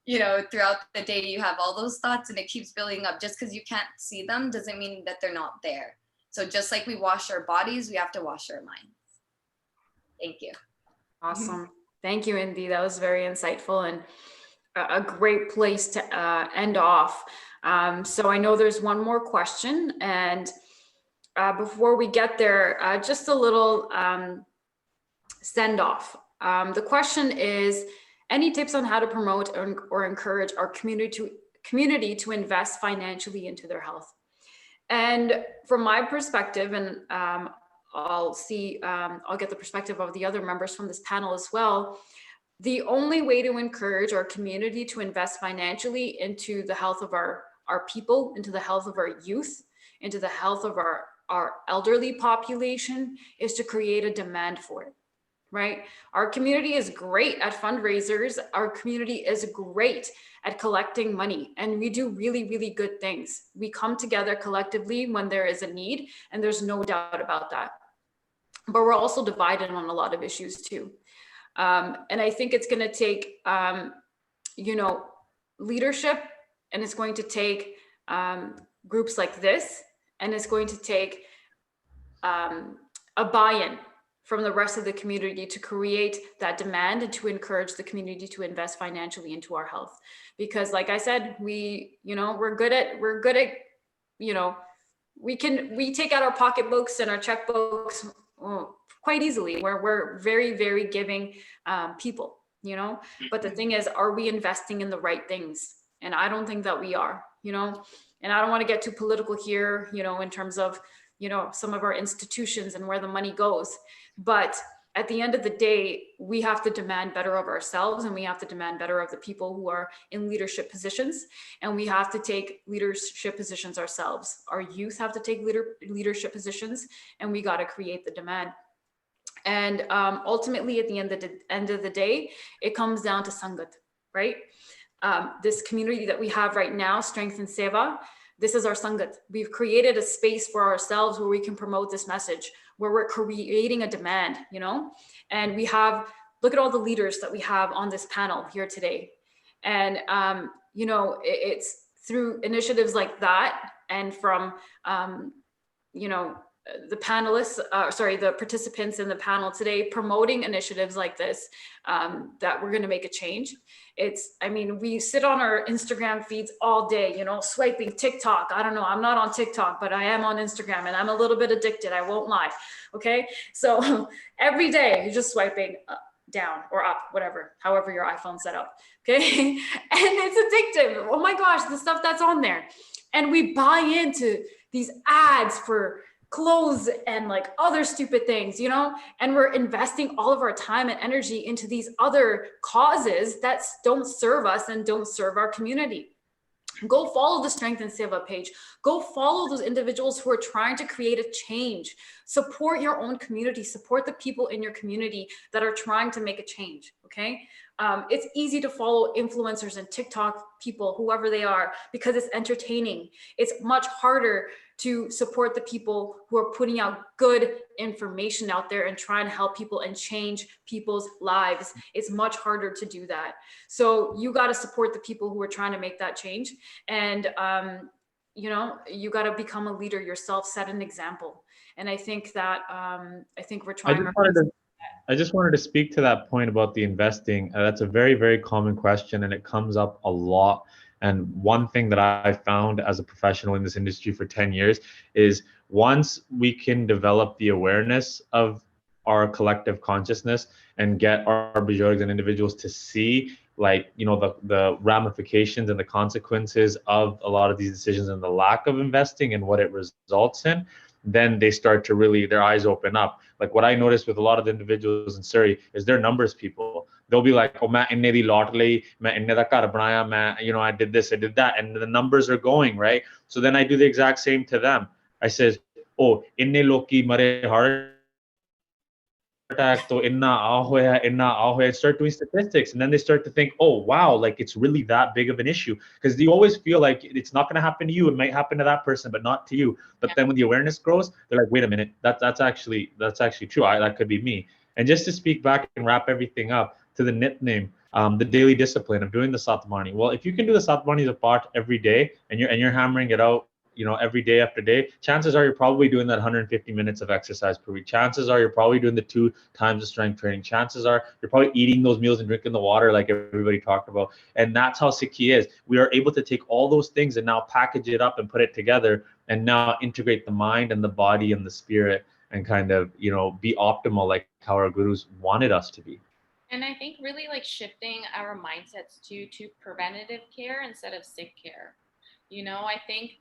you know, throughout the day you have all those thoughts and it keeps building up. Just because you can't see them doesn't mean that they're not there. So just like we wash our bodies, we have to wash our minds. Thank you. Awesome. Thank you, Indy. That was very insightful and a great place to end off. So I know there's one more question, and before we get there, just a little send off. The question is, any tips on how to promote or encourage our community to invest financially into their health? And from my perspective, and I'll get the perspective of the other members from this panel as well. The only way to encourage our community to invest financially into the health of our people, into the health of our youth, into the health of our elderly population, is to create a demand for it. Right? Our community is great at fundraisers. Our community is great at collecting money, and we do really, really good things. We come together collectively when there is a need, and there's no doubt about that. But we're also divided on a lot of issues too. And I think it's going to take, leadership, and it's going to take groups like this, and it's going to take a buy-in from the rest of the community to create that demand and to encourage the community to invest financially into our health. Because like I said, we take out our pocketbooks and our checkbooks quite easily. We're very, very giving people, but the thing is, are we investing in the right things? And I don't think that we are, and I don't want to get too political here, in terms of, some of our institutions and where the money goes. But at the end of the day, we have to demand better of ourselves, and we have to demand better of the people who are in leadership positions, and we have to take leadership positions ourselves. Our youth have to take leadership positions, and we got to create the demand. And ultimately, at the end of the day, it comes down to Sangat, right? This community that we have right now, Strength and Seva, this is our Sangat. We've created a space for ourselves where we can promote this message, where we're creating a demand, and look at all the leaders that we have on this panel here today. And, it's through initiatives like that, and from, the panelists, the participants in the panel today, promoting initiatives like this, that we're going to make a change. We sit on our Instagram feeds all day, swiping TikTok. I don't know, I'm not on TikTok, but I am on Instagram, and I'm a little bit addicted, I won't lie. Okay. So every day you're just swiping down or up, however your iPhone's set up. Okay. And it's addictive. Oh my gosh, the stuff that's on there. And we buy into these ads for clothes and like other stupid things, and we're investing all of our time and energy into these other causes that don't serve us and don't serve our community. Go follow the Strength and Seva page. Go follow those individuals who are trying to create a change. Support your own community. Support the people in your community that are trying to make a change, okay? It's easy to follow influencers and TikTok people, whoever they are, because it's entertaining. It's much harder to support the people who are putting out good information out there and trying to help people and change people's lives. It's much harder to do that. So you got to support the people who are trying to make that change. And, you got to become a leader yourself, set an example. And I think that, we're trying. I just wanted to speak to that point about the investing. That's a very, very common question, and it comes up a lot. And one thing that I found as a professional in this industry for 10 years is once we can develop the awareness of our collective consciousness and get our Bajorgs and individuals to see the ramifications and the consequences of a lot of these decisions and the lack of investing and what it results in, then they start to really, their eyes open up. Like what I noticed with a lot of the individuals in Surrey is they're numbers people. they'll be like, oh, मैं इन्ने दी lot लई, मैं इन्ने दा घर बनाया, मैं, you know, I did this, I did that, and the numbers are going, right? So then I do the exact same to them. I says, oh, inne loki mare heart attack, to inna hoya, start doing statistics, and then they start to think, oh wow, like it's really that big of an issue, because you always feel like it's not going to happen to you, it might happen to that person, but not to you. But then when the awareness grows, they're like, wait a minute, that's actually true. That could be me. And just to speak back and wrap everything up to the nickname, the daily discipline of doing the Satmani. Well, if you can do the Satmani Zapat every day, and you're hammering it out, you know, every day after day, chances are you're probably doing that 150 minutes of exercise per week. Chances are you're probably doing the 2 times the strength training. Chances are you're probably eating those meals and drinking the water like everybody talked about. And that's how Sikhi is. We are able to take all those things and now package it up and put it together, and now integrate the mind and the body and the spirit, and kind of, you know, be optimal like how our gurus wanted us to be. And I think really like shifting our mindsets to preventative care instead of sick care. You know, I think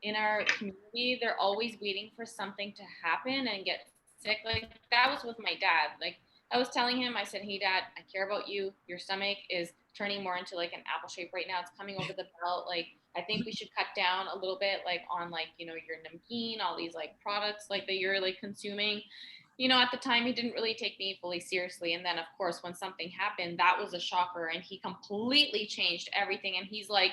in our community, they're always waiting for something to happen and get sick. Like that was with my dad. Like I was telling him, I said, hey dad, I care about you. Your stomach is turning more into like an apple shape right now. It's coming over the belt. Like I think we should cut down a little bit, like on like, you know, your namkeen, all these like products like that you're like consuming. You know, at the time he didn't really take me fully seriously. And then of course, when something happened, that was a shocker, and he completely changed everything. And he's like,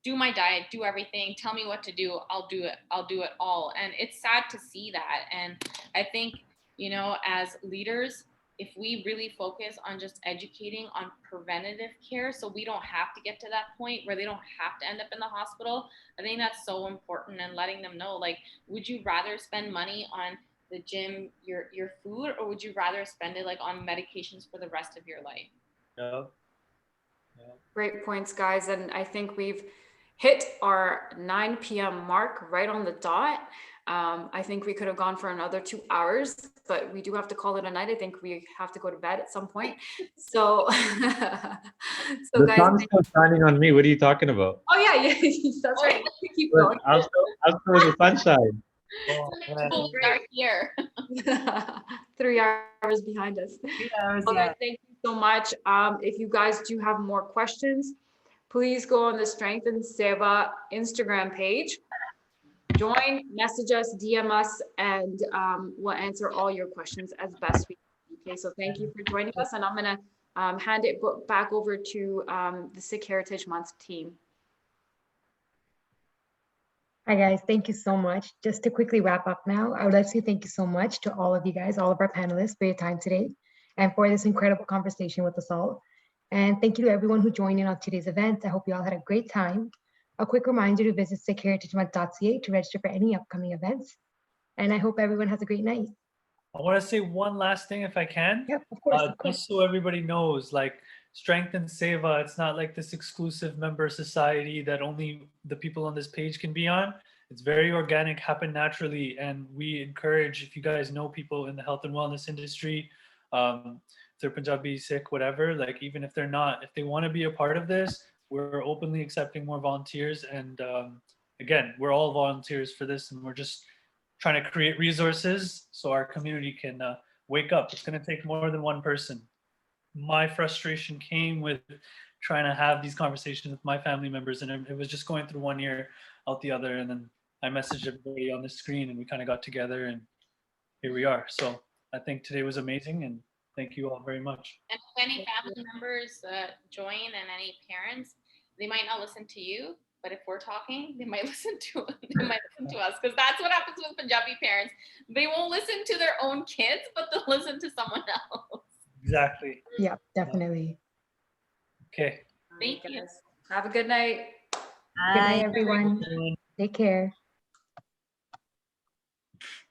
do my diet, do everything, tell me what to do, I'll do it all. And it's sad to see that. And I think, you know, as leaders, if we really focus on just educating on preventative care, so we don't have to get to that point where they don't have to end up in the hospital, I think that's so important. And letting them know, like, would you rather spend money on the gym, your food, or would you rather spend it like on medications for the rest of your life? Yeah. Great points, guys. And I think we've hit our 9 p.m. mark right on the dot. I think we could have gone for another 2 hours, but we do have to call it a night. I think we have to go to bed at some point. So, The guys, sun's still shining on me. What are you talking about? oh yeah, that's right. Keep going. I'm still in the sunshine. It's dark here. 3 hours behind us. 3 hours, Well, yeah. guys, thank you so much. If you guys do have more questions, please go on the Strength and Seva Instagram page. Join, message us, DM us, and we'll answer all your questions as best we can. Okay, so thank you for joining us, and I'm gonna hand it back over to the Sikh Heritage Month team. Hi guys, thank you so much. Just to quickly wrap up now, I would like to say thank you so much to all of you guys, all of our panelists, for your time today and for this incredible conversation with us all. And thank you to everyone who joined in on today's event. I hope you all had a great time. A quick reminder to visit sickheritagemonth.ca to register for any upcoming events. And I hope everyone has a great night. I want to say one last thing if I can. Yep, of course. Just so everybody knows, like Strength and Seva, it's not like this exclusive member society that only the people on this page can be on. It's very organic, happen naturally. And we encourage, if you guys know people in the health and wellness industry, if they're Punjabi, Sikh, whatever, like even if they're not, if they want to be a part of this, we're openly accepting more volunteers. And again, we're all volunteers for this, and we're just trying to create resources so our community can wake up. It's going to take more than one person. My frustration came with trying to have these conversations with my family members, and it was just going through one ear out the other. And then I messaged everybody on the screen, and we kind of got together, and here we are. So I think today was amazing, and thank you all very much. And if any family members join, and any parents, they might not listen to you, but if we're talking, they might listen to us, because that's what happens with Punjabi parents. They won't listen to their own kids, but they'll listen to someone else. Exactly. Yeah, definitely. Okay. Thank you. Have a good night. Good night, everyone. Take care.